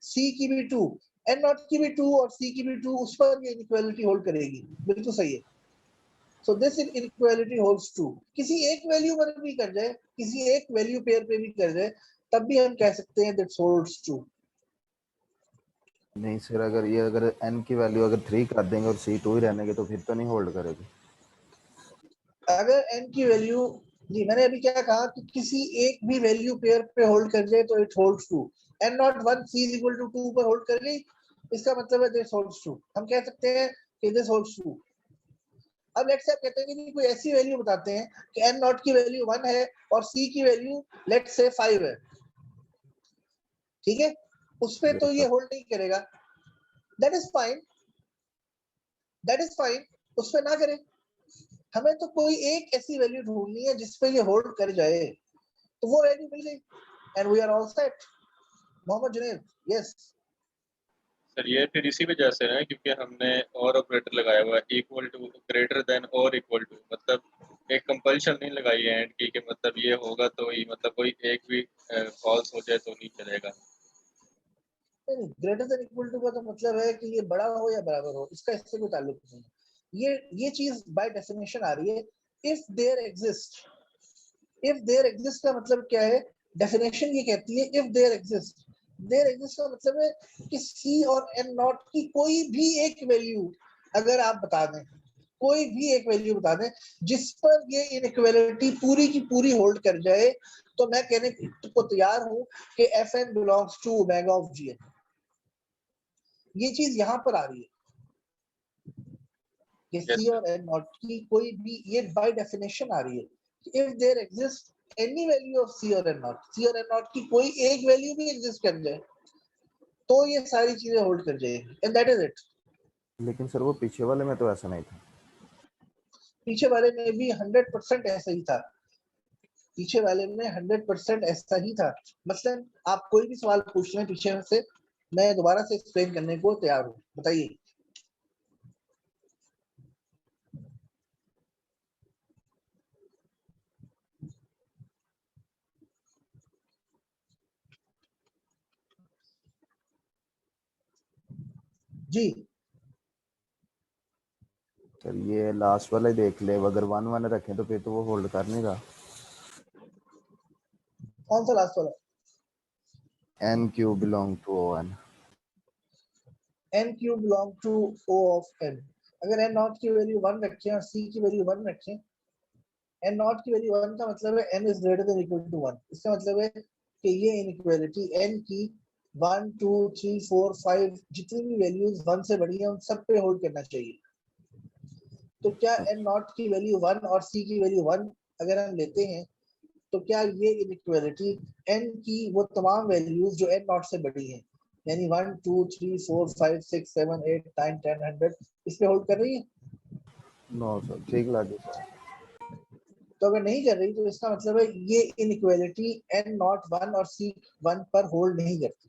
c की भी 2, n नॉट की भी 2 और c की भी 2, उस पर ये इनइक्वालिटी होल्ड करेगी। बिल्कुल सही है। So this inequality holds true. किसी एक वैल्यू पर भी कर जाए, किसी एक वैल्यू पेयर पे भी कर जाए, तब भी हम कह सकते हैं दैट होल्ड्स ट्रू। नहीं सर, अगर n की वैल्यू अगर 3 कर देंगे और c 2 ही रहने के तो फिर तो नहीं होल्ड करेगी। अगर n की वैल्यू, जी मैंने अभी क्या कहा कि किसी एक भी वैल्यू पेयर पे होल्ड कर जाए तो it holds true. n not 1 c is equal to 2 पर होल्ड कर गई, इसका मतलब है दिस होल्ड्स ट्रू। हम कह सकते हैं कि दिस होल्ड्स ट्रू। अब लेट्स से आप कहते हैं कि कोई ऐसी वैल्यू बताते हैं कि n नॉट की वैल्यू 1 है और c की वैल्यू लेट्स से 5 है, ठीक है, उस पे तो ये होल्ड नहीं करेगा। That is fine, that is fine, उस पे ना करें। हमें तो कोई एक ऐसी वैल्यू ढूंढनी है जिस पे ये होल्ड कर जाए, तो वो वैल्यू मिल गई and we are all set. Mohammad Junaid, yes sir ये फिर इसी वजह से है क्योंकि हमने और ऑपरेटर लगाया हुआ है, इक्वल टू, ग्रेटर देन और इक्वल टू, मतलब एक कंपल्शन नहीं लगाई है एंड की कि मतलब ये होगा तो ही, मतलब कोई एक भी फॉल्स हो जाए तो नहीं चलेगा। नहीं, ग्रेटर देन इक्वल टू का तो मतलब है कि ये बड़ा हो या बराबर हो, इसका इससे कोई ताल्लुक नहीं है। ये चीज बाय डेफिनेशन आ रही है। If there exist, if there exist का मतलब क्या है? डेफिनेशन ये कहती है if there exist, there exist का मतलब है कि c और n नॉट की कोई भी एक वैल्यू अगर आप बता दें, कोई भी एक वैल्यू बता दें जिस पर ये इनइक्वालिटी पूरी की पूरी होल्ड कर जाए, तो मैं कहने को तैयार हूं कि fn belongs to omega of gn। ये चीज यहां पर आ रही है कि Yes, c sir. और n नॉट की कोई भी, ये बाय डेफिनेशन आ रही है। If there exist any value of c और n नॉट, c और n नॉट की कोई एक वैल्यू भी एग्जिस्ट कर जाए तो ये सारी चीजें होल्ड कर जाएगी एंड दैट इज इट। लेकिन सर वो पीछे वाले में तो ऐसा नहीं था। पीछे वाले में भी 100% ऐसा ही था, पीछे वाले में 100% ऐसा ही था। मसलन आप कोई भी सवाल पूछ लें पीछे से, मैं दोबारा से एक्सप्लेन करने को तैयार हूँ, बताइए। जी सर ये लास्ट वाला ही देख ले, अगर 1 1 रखें तो फिर तो वो होल्ड कर नहीं रहा। कौन सा लास्ट वाला? n cube belong to n। n cube belong to o of n। अगर n नॉट की वैल्यू 1 रखें और c की वैल्यू 1 रखें, n नॉट की वैल्यू 1 का मतलब है n is greater than equal to 1। इसका मतलब है कि ये इनइक्वालिटी n की 1 2 3 4 5 जितनी भी वैल्यूज 1 से बड़ी हैं उन सब पे होल्ड करना चाहिए। तो क्या n नॉट की वैल्यू 1 और c की वैल्यू 1 अगर हम लेते हैं तो क्या ये इनइक्वालिटी n की वो तमाम वैल्यूज जो n नॉट से बड़ी हैं, यानी 1 2 3 4 5 6 7 8 9 10 100 इस पे होल्ड कर रही है? नो सर, ठीक लगे सर। तो अगर नहीं कर रही तो इसका मतलब है ये इनइक्वालिटी n नॉट 1 और c 1 पर होल्ड नहीं करती।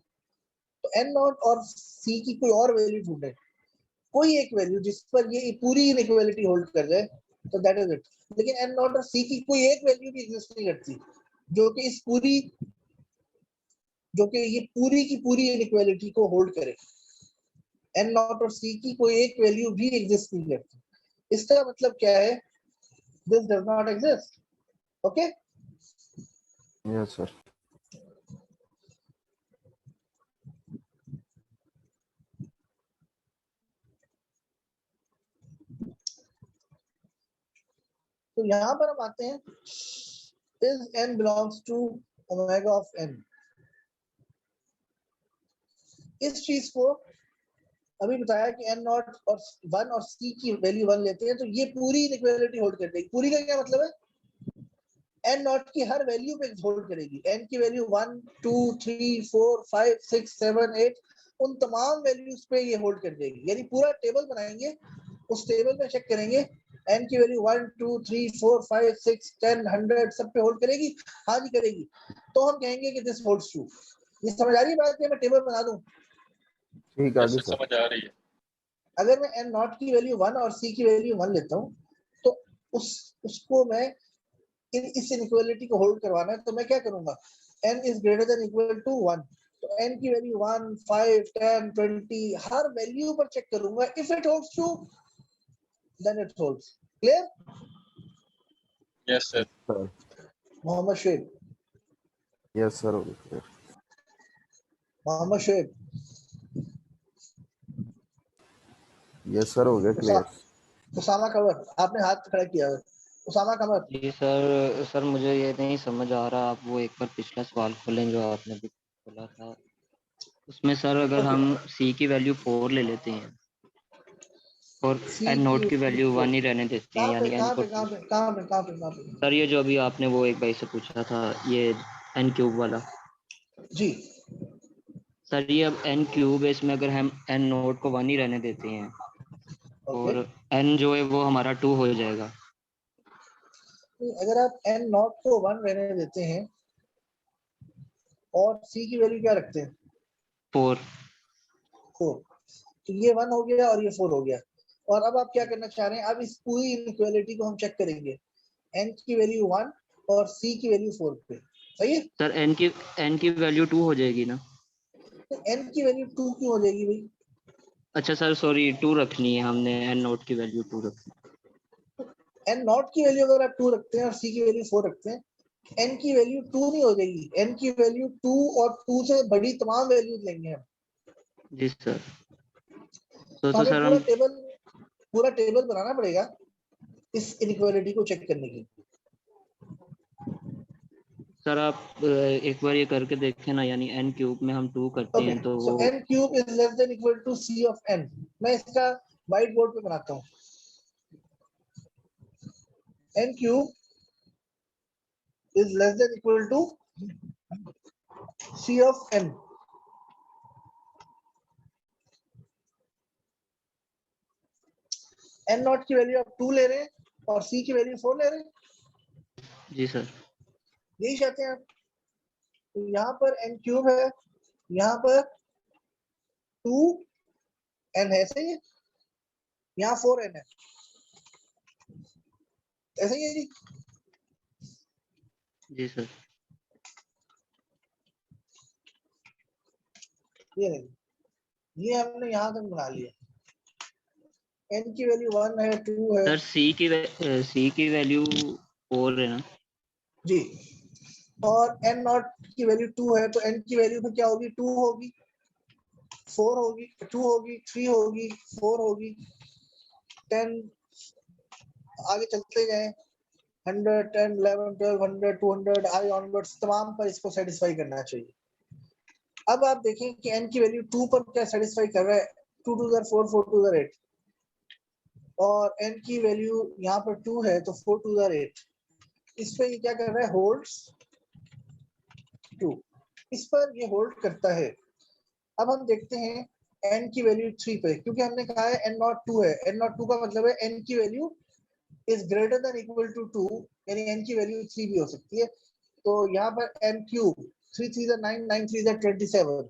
तो n नॉट और c की कोई और वैल्यू ढूंढे, कोई एक वैल्यू जिस पर ये पूरी इनइक्वालिटी होल्ड कर जाए, तो दैट इज इट। लेकिन n नॉट और c की कोई एक वैल्यू भी एग्जिस्ट नहीं करती जो कि इस पूरी, जो कि ये पूरी की पूरी इनइक्वालिटी को होल्ड करे। n नॉट और c की कोई एक वैल्यू भी एग्जिस्ट नहीं करती। इसका मतलब क्या है? This does not exist. Okay, yes sir. तो यहाँ पर हम आते हैं is n belongs to omega of n। इस चीज को अभी बताया कि n नॉट और 1 और c की वैल्यू 1 लेते हैं तो ये पूरी इनइक्वालिटी होल्ड कर देगी। पूरी का क्या मतलब है? n नॉट की हर वैल्यू पे होल्ड करेगी। n की वैल्यू 1 2 3 4 5 6 7 8 उन तमाम वैल्यूज पे ये होल्ड कर देगी। यानी पूरा टेबल बनाएंगे, उस टेबल में चेक करेंगे n की वैल्यू 1 2 3 4 5 6 10 100 सब पे होल्ड करेगी। हाँ जी करेगी, तो हम कहेंगे कि दिस होल्ड्स ट्रू। ये समझ आ रही है बात? मैं टेबल बना दूं? ठीक है जैसे सर। समझ आ रही है। अगर मैं n नॉट की वैल्यू 1 और c की वैल्यू 1 लेता हूँ तो उसको मैं इस इनइक्वालिटी को होल्ड करवाना है, तो मैं क्या करूंगा, n is greater than equal to 1, तो n की वैल्यू 1, 5, 10, 20 हर वैल्यू पर चेक करूंगा। If it holds true then it holds. Clear? Yes sir. Sir Mohammad Shoaib, yes sir, हो गया। मोहम्मद शुएब, यस सर, हो गया क्लियर। उसामा कमर, आपने हाथ खड़ा किया है। उसामा कमर, जी सर मुझे ये नहीं समझ आ रहा, आप वो एक बार पिछला सवाल खोलें जो आपने भी खोला था। उसमें सर अगर Okay. हम c की वैल्यू 4 ले लेते हैं और C n नोट की वैल्यू value 1 ही रहने देते हैं, यानी n को 2। सर ये जो अभी आपने वो एक भाई से पूछा था, ये n क्यूब वाला, जी सर ये अब n क्यूब है, इसमें अगर हम n नोट को 1 ही रहने देते हैं ओके। और n जो है वो हमारा 2 हो जाएगा। अगर आप n नॉट को 1 रहने देते हैं और c की वैल्यू क्या रखते हैं, 4। 4, तो ये 1 हो गया और ये 4 हो गया। और अब आप क्या करना चाह रहे हैं, अब इस पूरी इनइक्वालिटी को हम चेक करेंगे, n की वैल्यू 1 और c की वैल्यू 4 पे। सही है? सर n की वैल्यू 2 हो जाएगी ना? तो n की वैल्यू 2 क्यों हो जाएगी भाई? अच्छा सर सॉरी, 2 रखनी है हमने, n नोट की वैल्यू 2 रखनी n नॉट की वैल्यू अगर आप 2 रखते हैं और c की वैल्यू 4 रखते हैं, n की वैल्यू 2 नहीं हो जाएगी, n की वैल्यू 2 और 2 से बड़ी तमाम वैल्यूज लेंगे हम। है। जी सर। तो तो हमें सर हम पूरा टेबल बनाना पड़ेगा इस इनइक्वालिटी को चेक करने के लिए। सर आप एक बार ये करके देखें ना, यानी n क्यूब में हम 2 करते ओके, हैं तो सो वो n cube is less than equal to c of n। मैं इसका व्हाइट बोर्ड पे बनाता हूँ। n cube is less than equal to c of n। n not की वैल्यू आप 2 ले रहे हैं और c की वैल्यू 4 ले रहे हैं, जी सर। यही चाहते हैं आप। तो यहाँ पर n क्यूब है, यहाँ पर 2n है, सही है, यहाँ 4n है, ऐसा ही है जी। जी सर। ये हमने यहाँ तक बना लिया। n की वैल्यू 1 है, 2 है सर c की वैल्यू 4 है ना? जी, और n नॉट की वैल्यू 2 है, तो n की वैल्यू फिर क्या होगी, 2 होगी, 4 होगी, 2 होगी, 3 होगी, 4 होगी, 10, आगे चलते जाएं, 100, 10, 11, 12, 100, 200 आगे ऑनवर्ड्स तमाम पर इसको सेटिस्फाई करना चाहिए। अब आप देखें कि n की वैल्यू 2 पर क्या सेटिस्फाई कर रहा है, 2 2 4 4 2 8, और n की वैल्यू यहाँ पर 2 है तो 4 2 8, इस पे ये क्या कर रहा है, होल्ड्स 2, इस पर ये होल्ड करता है। अब हम देखते हैं n की वैल्यू 3 पे, क्योंकि हमने कहा है n नॉट 2 है, n नॉट 2 का मतलब है n की value is greater than equal to 2, यानी n की वैल्यू 3 भी हो सकती है। तो यहाँ पर n क्यूब, 3 3 9, 9 3 27,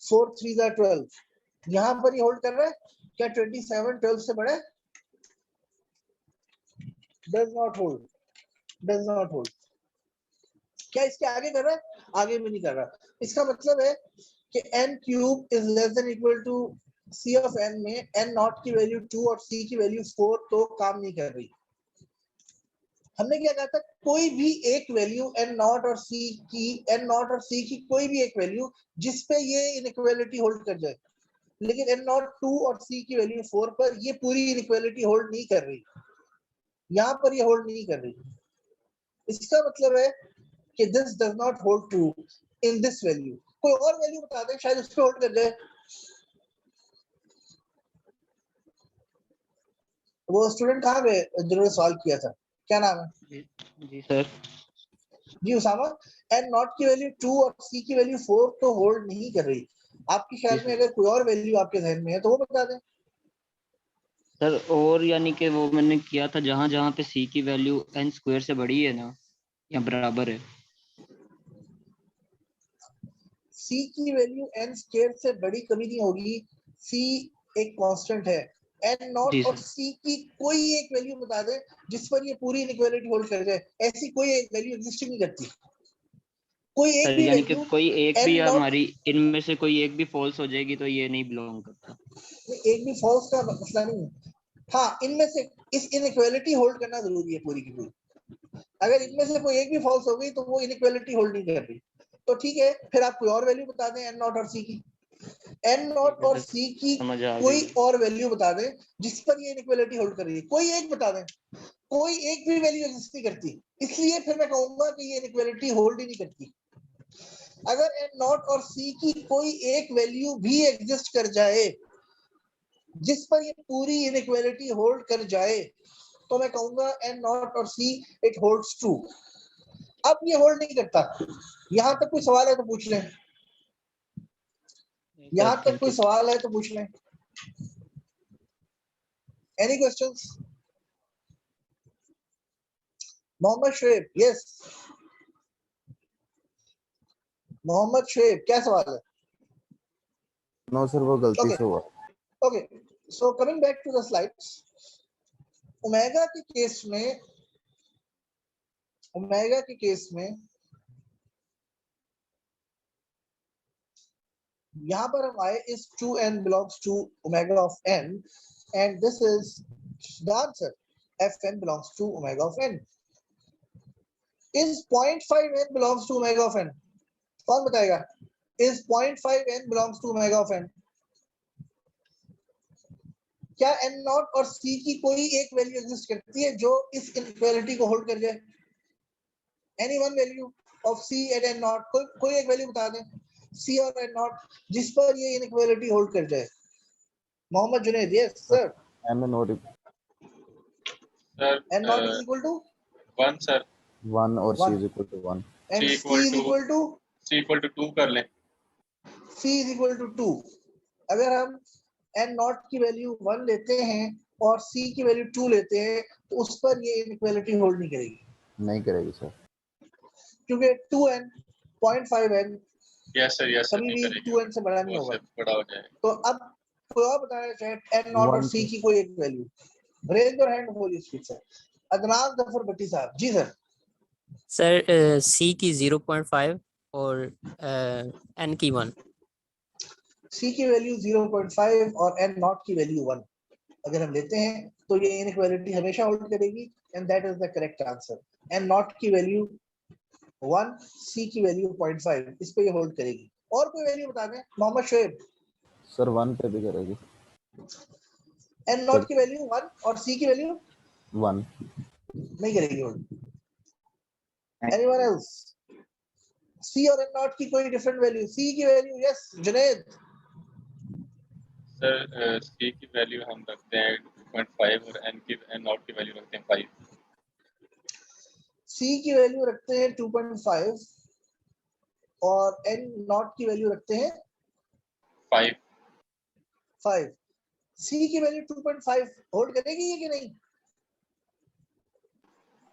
4 3 12, यहाँ पर ये होल्ड कर रहा है क्या, 27 12 से बड़ा है? Does not hold, does not hold. क्या इसके आगे कर रहा है? आगे भी नहीं कर रहा। इसका मतलब है कि n cube is less than equal to c of n में n नॉट की वैल्यू 2 और c की वैल्यू 4 तो काम नहीं कर रही। हमने क्या कहा था, कोई भी एक वैल्यू n नॉट और c की कोई भी एक वैल्यू जिस पे ये इनइक्वालिटी होल्ड कर जाए, लेकिन n नॉट 2 और c की वैल्यू 4 पर ये पूरी इनइक्वालिटी होल्ड नहीं कर रही, यहाँ पर ये होल्ड नहीं कर रही। इसका मतलब है कि this does not hold true in this value. कोई और वैल्यू बता दें, शायद उस पे होल्ड कर जाए। वो स्टूडेंट कहाँ गए जिन्होंने सवाल किया था, क्या नाम है? जी सर। जी उसामा, एन नॉट की वैल्यू 2 और सी की वैल्यू 4 तो होल्ड नहीं कर रही। आपके ख्याल में अगर कोई और वैल्यू आपके जहन में है तो वो बता दें। सर और यानी कि वो मैंने किया था, जहाँ जहाँ पे c की वैल्यू n स्क्वायर से बड़ी है ना या बराबर है, C की वैल्यू n स्क्वायर से बड़ी कभी नहीं होगी, C एक कांस्टेंट है, n नॉट जी और सर। C की कोई एक वैल्यू बता दे जिस पर ये पूरी इनइक्वालिटी होल्ड कर जाए, ऐसी कोई एक वैल्यू एग्जिस्ट ही नहीं करती, कोई एक सर भी यानी कि वैल्यू कोई एक n भी नॉट, हमारी इनमें से कोई एक भी फॉल्स हो जाएगी तो ये नहीं बिलोंग करता। एक भी फॉल्स का मसला नहीं है, हाँ इनमें से इस इनइक्वालिटी होल्ड करना जरूरी है पूरी की पूरी, अगर इनमें से कोई एक भी फॉल्स हो गई तो वो इनइक्वालिटी होल्ड नहीं कर रही, तो ठीक है फिर आप कोई और वैल्यू बता दें n नॉट और c की, n नॉट ठीक है और सर, c की समझ आ कोई गई। और वैल्यू बता दें जिस पर ये इनइक्वालिटी होल्ड कर रही है, कोई एक बता दें, कोई एक भी वैल्यू एग्जिस्ट नहीं करती, इसलिए फिर मैं कहूंगा कि ये इनइक्वालिटी होल्ड ही नहीं करती। अगर n नॉट और c की कोई एक वैल्यू भी एग्जिस्ट कर जाए जिस पर ये पूरी इनइक्वालिटी होल्ड कर जाए तो मैं कहूंगा n नॉट और c इट होल्ड्स ट्रू। अब ये होल्ड नहीं करता, यहां तक कोई सवाल है तो पूछ लें, यहां तक थैंक कोई यू। सवाल है तो पूछ लें, any questions? Mohammad Shoaib, yes Mohammad Shoaib, क्या सवाल है? नो सर, वो गलती Okay. से हुआ। Okay, so coming back to the slides, omega के केस में, ओमेगा के केस में यहाँ पर हम आए is 2n belongs to omega of n and this is the answer, fn belongs to omega of n. Is 0.5n belongs to omega of n? कौन बताएगा? Is 0.5n belongs to omega of n? क्या n not और c की कोई एक value exist करती है जो इस इनइक्वालिटी को होल्ड कर जाए? Any one value of c at n not, कोई एक वैल्यू बता दें c और n नॉट जिस पर ये इनइक्वालिटी होल्ड कर जाए। Mohammad Junaid, yes sir. M not sir n not is equal to 1 sir, 1 और c 1 is equal to 1। and c c is equal to equal to 2 कर लें। c is equal to 2। अगर हम n नॉट की value 1 लेते हैं और c की वैल्यू 2 लेते हैं तो उस पर ये इनइक्वालिटी होल्ड नहीं करेगी, नहीं करेगी सर। क्योंकि 2n 0.5n यस सर कभी नहीं भी करेगी, 2n से बड़ा नहीं वो होगा। से बड़ा हो जाएगा। तो अब कोई और बताना चाहे n नॉट और 1 c की कोई एक वैल्यू, रेज योर हैंड होली स्पीड सर। अदनान जफर भट्टी साहब, जी सर। सर C की 0.5 और N की 1। c की वैल्यू 0.5 और n नॉट की वैल्यू 1 अगर हम लेते हैं तो ये इनइक्वालिटी हमेशा होल्ड करेगी and that is the correct answer. n not की वैल्यू 1, c की वैल्यू 0.5, इस पे ये होल्ड करेगी। और कोई वैल्यू बता दें मोहम्मद शुएब। सर 1 पे भी करेगी। n नॉट की वैल्यू 1 और c की वैल्यू 1 नहीं करेगी होल्ड। Anyone else? c और n नॉट की कोई डिफरेंट वैल्यू, c की value, yes Junaid. Sir c की वैल्यू हम रखते हैं 2.5 और n नॉट की वैल्यू रखते हैं 5। c की वैल्यू रखते हैं 2.5 और n नॉट की वैल्यू रखते हैं 5। c की वैल्यू 2.5 होल्ड करेगी ये कि नहीं?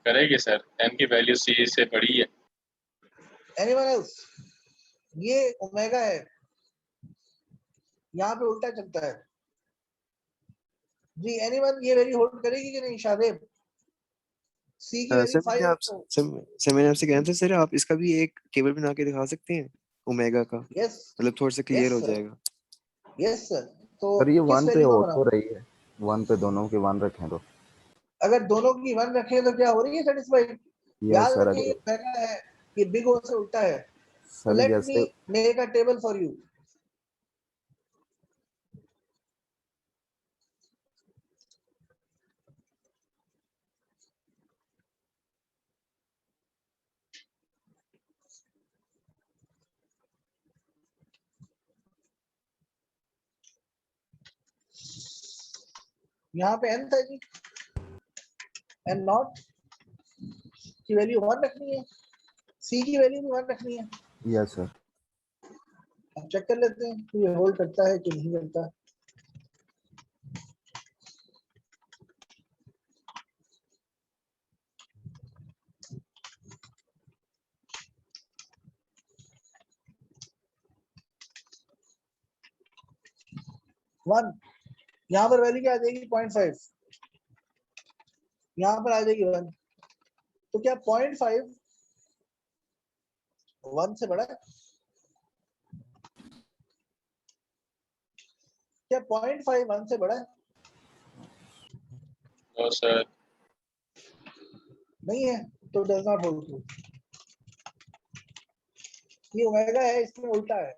करेगी सर, n की वैल्यू c से बड़ी है। Anyone else? ये ओमेगा है, यहाँ पे उल्टा चलता है जी। एनीवन ये वैल्यू होल्ड करेगी कि नहीं? शादेब, c की वैल्यू 5 है तो सर मैंने आपसे कहना था सर, आप इसका भी एक टेबल बना के दिखा सकते हैं ओमेगा का, यस मतलब थोड़ा सा क्लियर हो सर, जाएगा। Yes sir. तो सर ये किस 1 पे वैल्यू हो का तो बनाऊं? रही है, 1 पे दोनों के 1 रखें तो। अगर दोनों की 1 रखें तो क्या हो रही है सेटिस्फाइड? यस याद सर। रखें ये अगर ओमेगा है, ये बिग ओ से उल्टा है। सर लेट मी जैसे make a table for you. यहाँ पे n था जी, n नॉट की वैल्यू 1 रखनी है, c की वैल्यू भी 1 रखनी है। Yes sir. अब चेक कर लेते हैं कि ये होल्ड करता है कि नहीं करता। 1, यहाँ पर वैल्यू क्या आ जाएगी 0.5, यहाँ पर आ जाएगी 1, तो क्या 0.5 1 से बड़ा है? क्या 0.5 1 से बड़ा है? नो सर, नहीं है, तो डज नॉट होल्ड ट्रू। ये ओमेगा है, इसमें उल्टा है,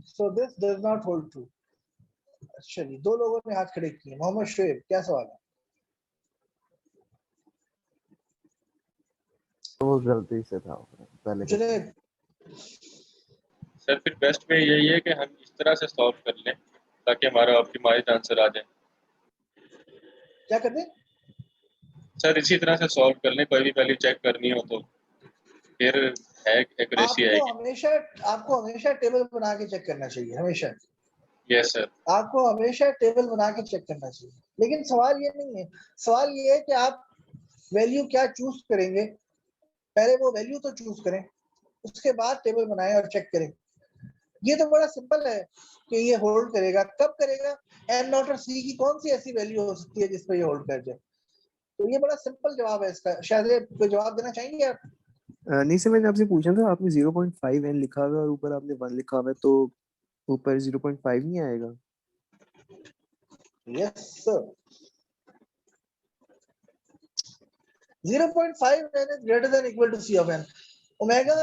so this does not hold true. अच्छा जी, 2 लोगों ने हाथ खड़े किए। मोहम्मद शुएब, क्या सवाल है? तो वो गलती से था पहले के। जुनैद, सर फिर बेस्ट वे यही है कि हम इस तरह से सॉल्व कर लें ताकि हमारा ऑप्टिमाइज्ड आंसर आ जाए। क्या करते हैं? सर इसी तरह से सॉल्व कर लें, कोई भी वैल्यू चेक करनी हो तो फिर है एक्यूरेसी आएगी। आपको हमेशा टेबल बना के चेक करना चाहिए, हमेशा। Yes sir. आपको हमेशा टेबल बना के चेक करना चाहिए, लेकिन सवाल ये नहीं है। सवाल ये है कि आप वैल्यू क्या चूज करेंगे। पहले वो वैल्यू तो चूज करें, उसके बाद टेबल बनाएं और चेक करें। ये तो बड़ा सिंपल है कि ये होल्ड करेगा। कब करेगा? एन नॉट और सी की कौन सी ऐसी वैल्यू हो सकती है जिस पर ये होल्ड कर जाए? तो ये बड़ा सिंपल जवाब है इसका। शायद कोई जवाब देना चाहेंगे आप? नहीं सर, मैंने आपसे पूछा था, आपने 0.5 n लिखा हुआ है और ऊपर आपने 1 लिखा हुआ है, तो ऊपर 0.5 नहीं आएगा? Yes sir. 0.5 n is greater than equal to c of n। Omega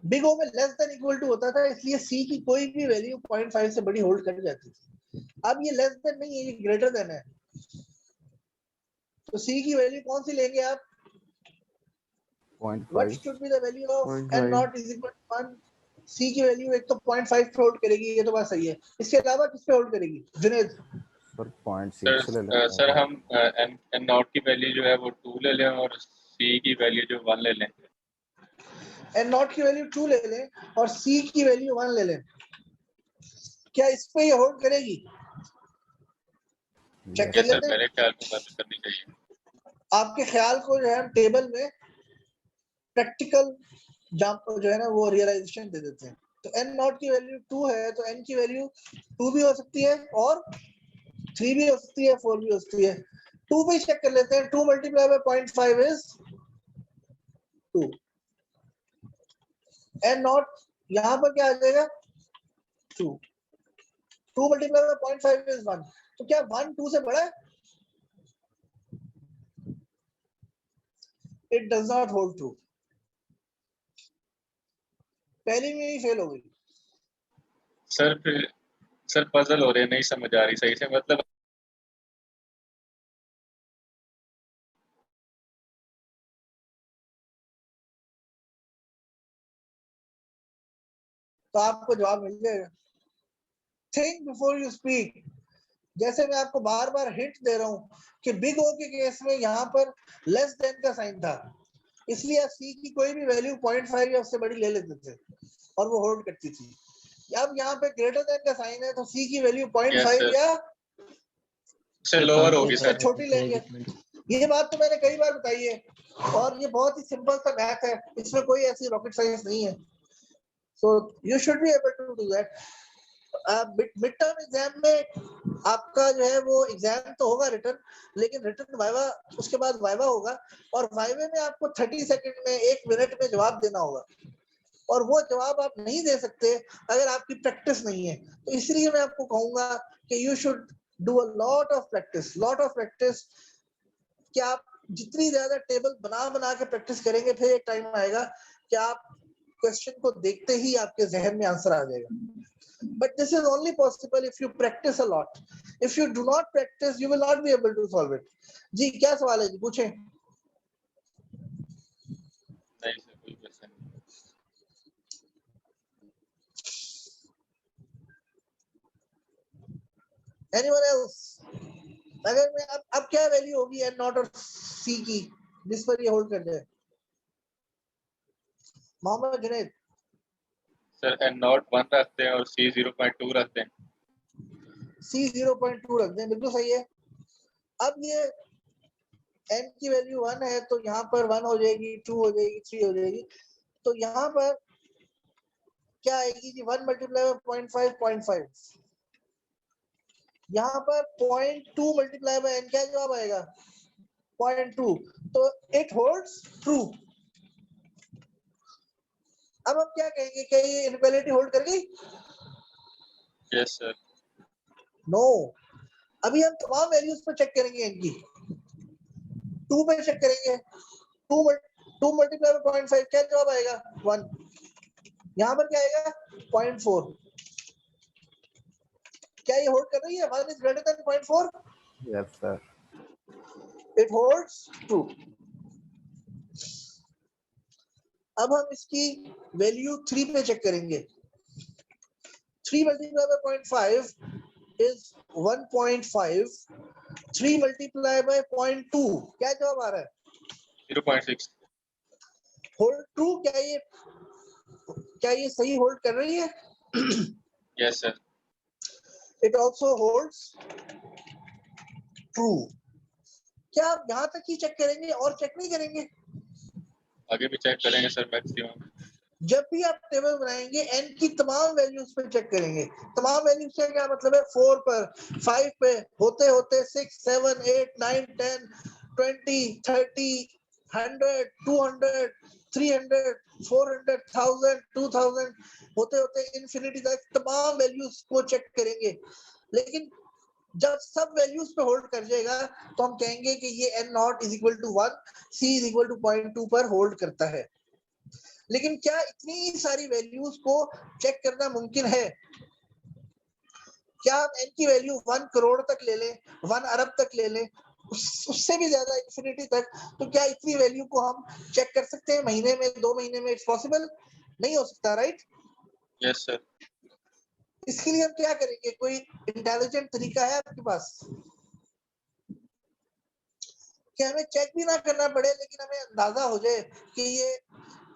big O में लेस देन इक्वल टू होता था, इसलिए c की कोई भी वैल्यू 0.5 से बड़ी होल्ड कर जाती थी। अब ये लेस देन नहीं है, ये ग्रेटर देन है। तो c की वैल्यू कौन सी लेंगे आप? 0.5 What should be the value of 0.5 n not is equal to 1? c की वैल्यू एक तो 0.5 पे होल्ड करेगी, ये तो बात सही है। इसके अलावा किस पे होल्ड करेगी जुनैद? सर 0.6 ले लेते हैं। सर हम एन नॉट की वैल्यू जो है वो 2 ले लें और सी की वैल्यू जो 1 ले लें। एन नॉट की वैल्यू 2 ले लें और c की वैल्यू 1 ले लें। क्या इस पे ये होल्ड करेगी? चेक कर यस सर, लेते हैं। मेरे ख्याल में बात करनी चाहिए। आपके ख्याल को जो है टेबल में प्रैक्टिकल जो है ना वो रियलाइजेशन दे देते हैं। तो n नॉट की वैल्यू 2 है, तो n की वैल्यू 2 भी हो सकती है और 3 भी हो सकती है, 4 भी हो सकती है। 2 भी चेक कर लेते हैं। 2 multiply by 0.5 is 2। n not यहाँ पर क्या आ जाएगा? 2। 2 मल्टीप्लाई बाय 0.5 इज 1। तो क्या 1 2 से बड़ा है? It does not hold true. पहली में ही फेल हो गई। सर फिर सर पजल हो रहे, नहीं समझ आ रही सही से, मतलब तो आपको जवाब मिल जाएगा। Think before you speak. जैसे मैं आपको बार बार हिंट दे रहा हूं कि बिग O के केस में यहाँ पर लेस देन का साइन था, इसलिए आप C की कोई भी वैल्यू 0.5 या उससे बड़ी ले लेते थे और वो होल्ड करती थी। अब यहाँ पे ग्रेटर देन का साइन है, तो C की वैल्यू 0.5 या से लोअर होगी उससे सर। छोटी लेंगे। ये बात तो मैंने कई बार बताई है और ये बहुत ही सिंपल सा मैथ है, इसमें कोई ऐसी रॉकेट साइंस नहीं है। So you should be able to do that. Mid term exam में आपका जो है वो एग्जाम तो होगा रिटर्न, लेकिन रिटर्न वाइवा उसके बाद वाइवा होगा और वाइवे में आपको 30 सेकंड में 1 मिनट में जवाब देना होगा और वो जवाब आप नहीं दे सकते अगर आपकी प्रैक्टिस नहीं है। तो इसलिए मैं आपको कहूंगा कि you should do a lot of practice. कि आप जितनी ज्यादा टेबल बना बना के प्रैक्टिस करेंगे, फिर एक टाइम आएगा कि आप क्वेश्चन को देखते ही आपके जहन में आंसर आ जाएगा। But this is only possible if you practice a lot. If you do not practice, you will not be able to solve it. जी क्या सवाल है जी, पूछें। नहीं सर, कोई क्वेश्चन नहीं। Anyone else? अगर मैं अब क्या वैल्यू होगी एन नॉट और सी की जिस पर ये होल्ड कर जाए? Mohammad Junaid. Sir N not 1 रखते हैं और सी 0.2 रखते हैं। सी 0.2 रख दें, बिल्कुल सही है। अब ये n की वैल्यू 1 है तो यहाँ पर 1 हो जाएगी, 2 हो जाएगी, 3 हो जाएगी। तो यहाँ पर क्या आएगी जी? 1 मल्टीप्लाई बाय 0.5 0.5 यहाँ पर 0.2 मल्टीप्लाई बाय n क्या जवाब आएगा 0.2, तो इट होल्ड्स ट्रू। अब हम क्या कहेंगे, क्या ये इनइक्वालिटी होल्ड कर गई? Yes sir. नो, अभी हम तमाम वैल्यूज पे चेक करेंगे n की। 2 पे चेक करेंगे, 2 मल्टीप्लाई बाय 0.5 क्या जवाब आएगा 1। यहाँ पर क्या आएगा 0.4। क्या ये होल्ड कर रही है 1 is greater then 0.4? Yes sir. It holds true. अब हम इसकी वैल्यू 3 पे चेक करेंगे। 3 multiply by 0.5 is 1.5। 3 multiply by 0.2 क्या जवाब आ रहा है 0.6। Hold true. क्या ये सही होल्ड कर रही है? Yes sir. It also holds true. क्या आप यहाँ तक ही चेक करेंगे और चेक नहीं करेंगे? आगे भी चेक करेंगे सर मैक्सिमम। जब भी आप टेबल बनाएंगे n की तमाम वैल्यूज पे चेक करेंगे। तमाम वैल्यूज से क्या मतलब है 4 पर 5 पे होते होते 6 7 8 9 10 20 30 100 200 300 400 1000 2000 होते होते इंफिनिटी तक तमाम वैल्यूज को चेक करेंगे। लेकिन जब सब वैल्यूज पे होल्ड कर जाएगा तो हम कहेंगे कि ये n not is equal to 1, c is equal to 0.2 पर होल्ड करता है। लेकिन क्या इतनी सारी वैल्यूज को चेक करना मुमकिन है? क्या हम n की वैल्यू 1 करोड़ तक ले लें, 1 अरब तक ले लें, उससे भी ज्यादा इंफिनिटी तक, तो क्या इतनी वैल्यू को हम चेक कर सकते हैं महीने में 2 महीने में? इट्स पॉसिबल नहीं हो सकता, राइट? Yes sir. इसके लिए हम क्या करेंगे? कोई इंटेलिजेंट तरीका है आपके पास कि हमें चेक भी ना करना पड़े लेकिन हमें अंदाजा हो जाए कि ये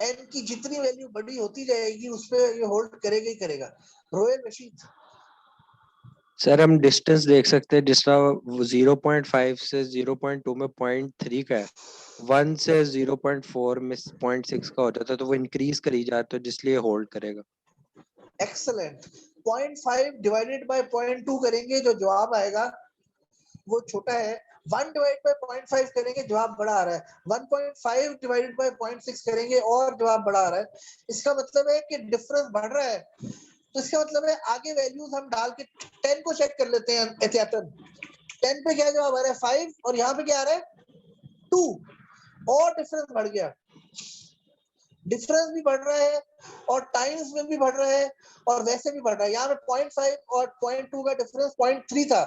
n की जितनी वैल्यू बड़ी होती जाएगी उस पे ये होल्ड करेगा ही करेगा? रोयल रशीद। सर हम डिस्टेंस देख सकते हैं, जिस तरह 0.5 से 0.2 में 0.3 का है, 1 से 0.4 में 0.6 का हो जाता है, तो वो इंक्रीज करी जाता है जिसलिए होल्ड करेगा। एक्सीलेंट। 0.5 डिवाइडेड बाय 0.2 करेंगे, जो जवाब आएगा वो छोटा है। 1 डिवाइड बाय 0.5 करेंगे, जवाब बड़ा आ रहा है। 1.5 डिवाइडेड बाय 0.6 करेंगे और जवाब बड़ा आ रहा है। इसका मतलब है कि डिफरेंस बढ़ रहा है। तो इसका मतलब है आगे वैल्यूज हम डाल के 10 को चेक कर लेते हैं एहतियातन। 10 पे क्या जवाब आ रहा है 5 और यहाँ पे क्या आ रहा है 2 और डिफरेंस बढ़ गया। डिफरेंस भी बढ़ रहा है और टाइम्स में भी बढ़ रहा है और वैसे भी बढ़ रहा है। यहाँ पे 0.5 और 0.2 का डिफरेंस 0.3 था।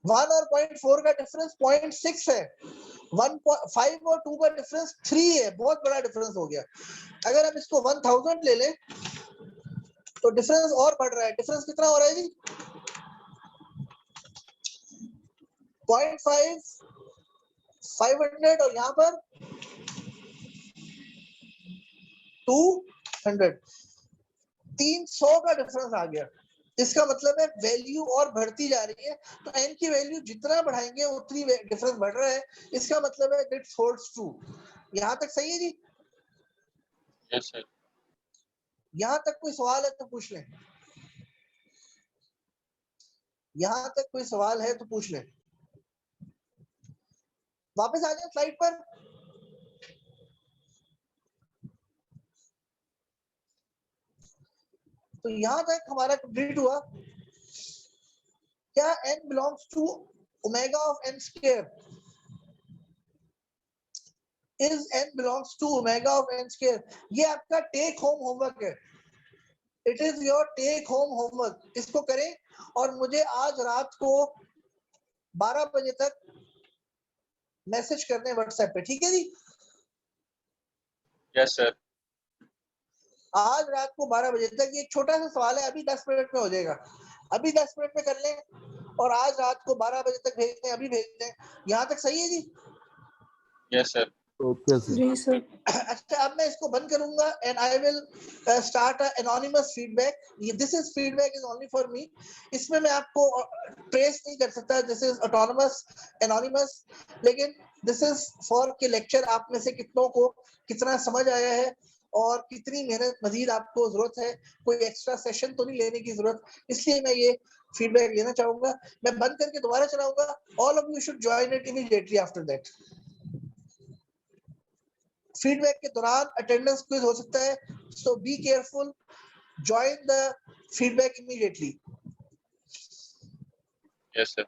1 और 0.4 का डिफरेंस 0.6 है। 1.5 और 2 का डिफरेंस 3 है। बहुत बड़ा डिफरेंस हो गया। अगर हम इसको 1000 ले लें तो डिफरेंस और बढ़ रहा है। डिफरेंस कितना हो रहा है जी 0.5 500 और यहाँ पर 200 300 का डिफरेंस आ गया। इसका मतलब है वैल्यू और बढ़ती जा रही है। तो n की वैल्यू जितना बढ़ाएंगे उतनी डिफरेंस बढ़ रहा है। इसका मतलब है इट होल्ड्स ट्रू। यहाँ तक सही है जी? Yes sir. यहाँ तक कोई सवाल है तो पूछ लें। यहाँ तक कोई सवाल है तो पूछ लें। वापस आ जाए स्लाइड पर। तो यहाँ तक हमारा कंप्लीट हुआ। क्या n belongs to omega of n square? Is n belongs to omega of n square? ये आपका टेक होम होमवर्क है। It is your take home homework. इसको करें और मुझे आज रात को 12 बजे तक मैसेज करने व्हाट्सएप पे, ठीक है जी? Yes sir. आज रात को 12 बजे तक। ये एक छोटा सा सवाल है, अभी 10 मिनट में हो जाएगा। अभी 10 मिनट में कर लें और आज रात को 12 बजे तक भेज दें। अभी भेज दें। यहाँ तक सही है जी? Yes sir. Okay sir. जी सर। अच्छा, अब मैं इसको बंद करूंगा and I will start anonymous feedback. This is feedback is only for me. इसमें मैं आपको ट्रेस नहीं कर सकता। दिस इज ऑटोनोमस एनोनिमस, लेकिन दिस इज फॉर के लेक्चर आप में से कितनों को कितना समझ आया है और कितनी मेहनत मजीद आपको जरूरत है। कोई एक्स्ट्रा सेशन तो नहीं लेने की जरूरत, इसलिए मैं ये फीडबैक लेना चाहूंगा, मैं बंद करके दोबारा चलाऊंगा। All of you should join it immediately after that. Feedback के दौरान अटेंडेंस क्विज हो सकता है, so be careful, join the feedback immediately. Yes sir.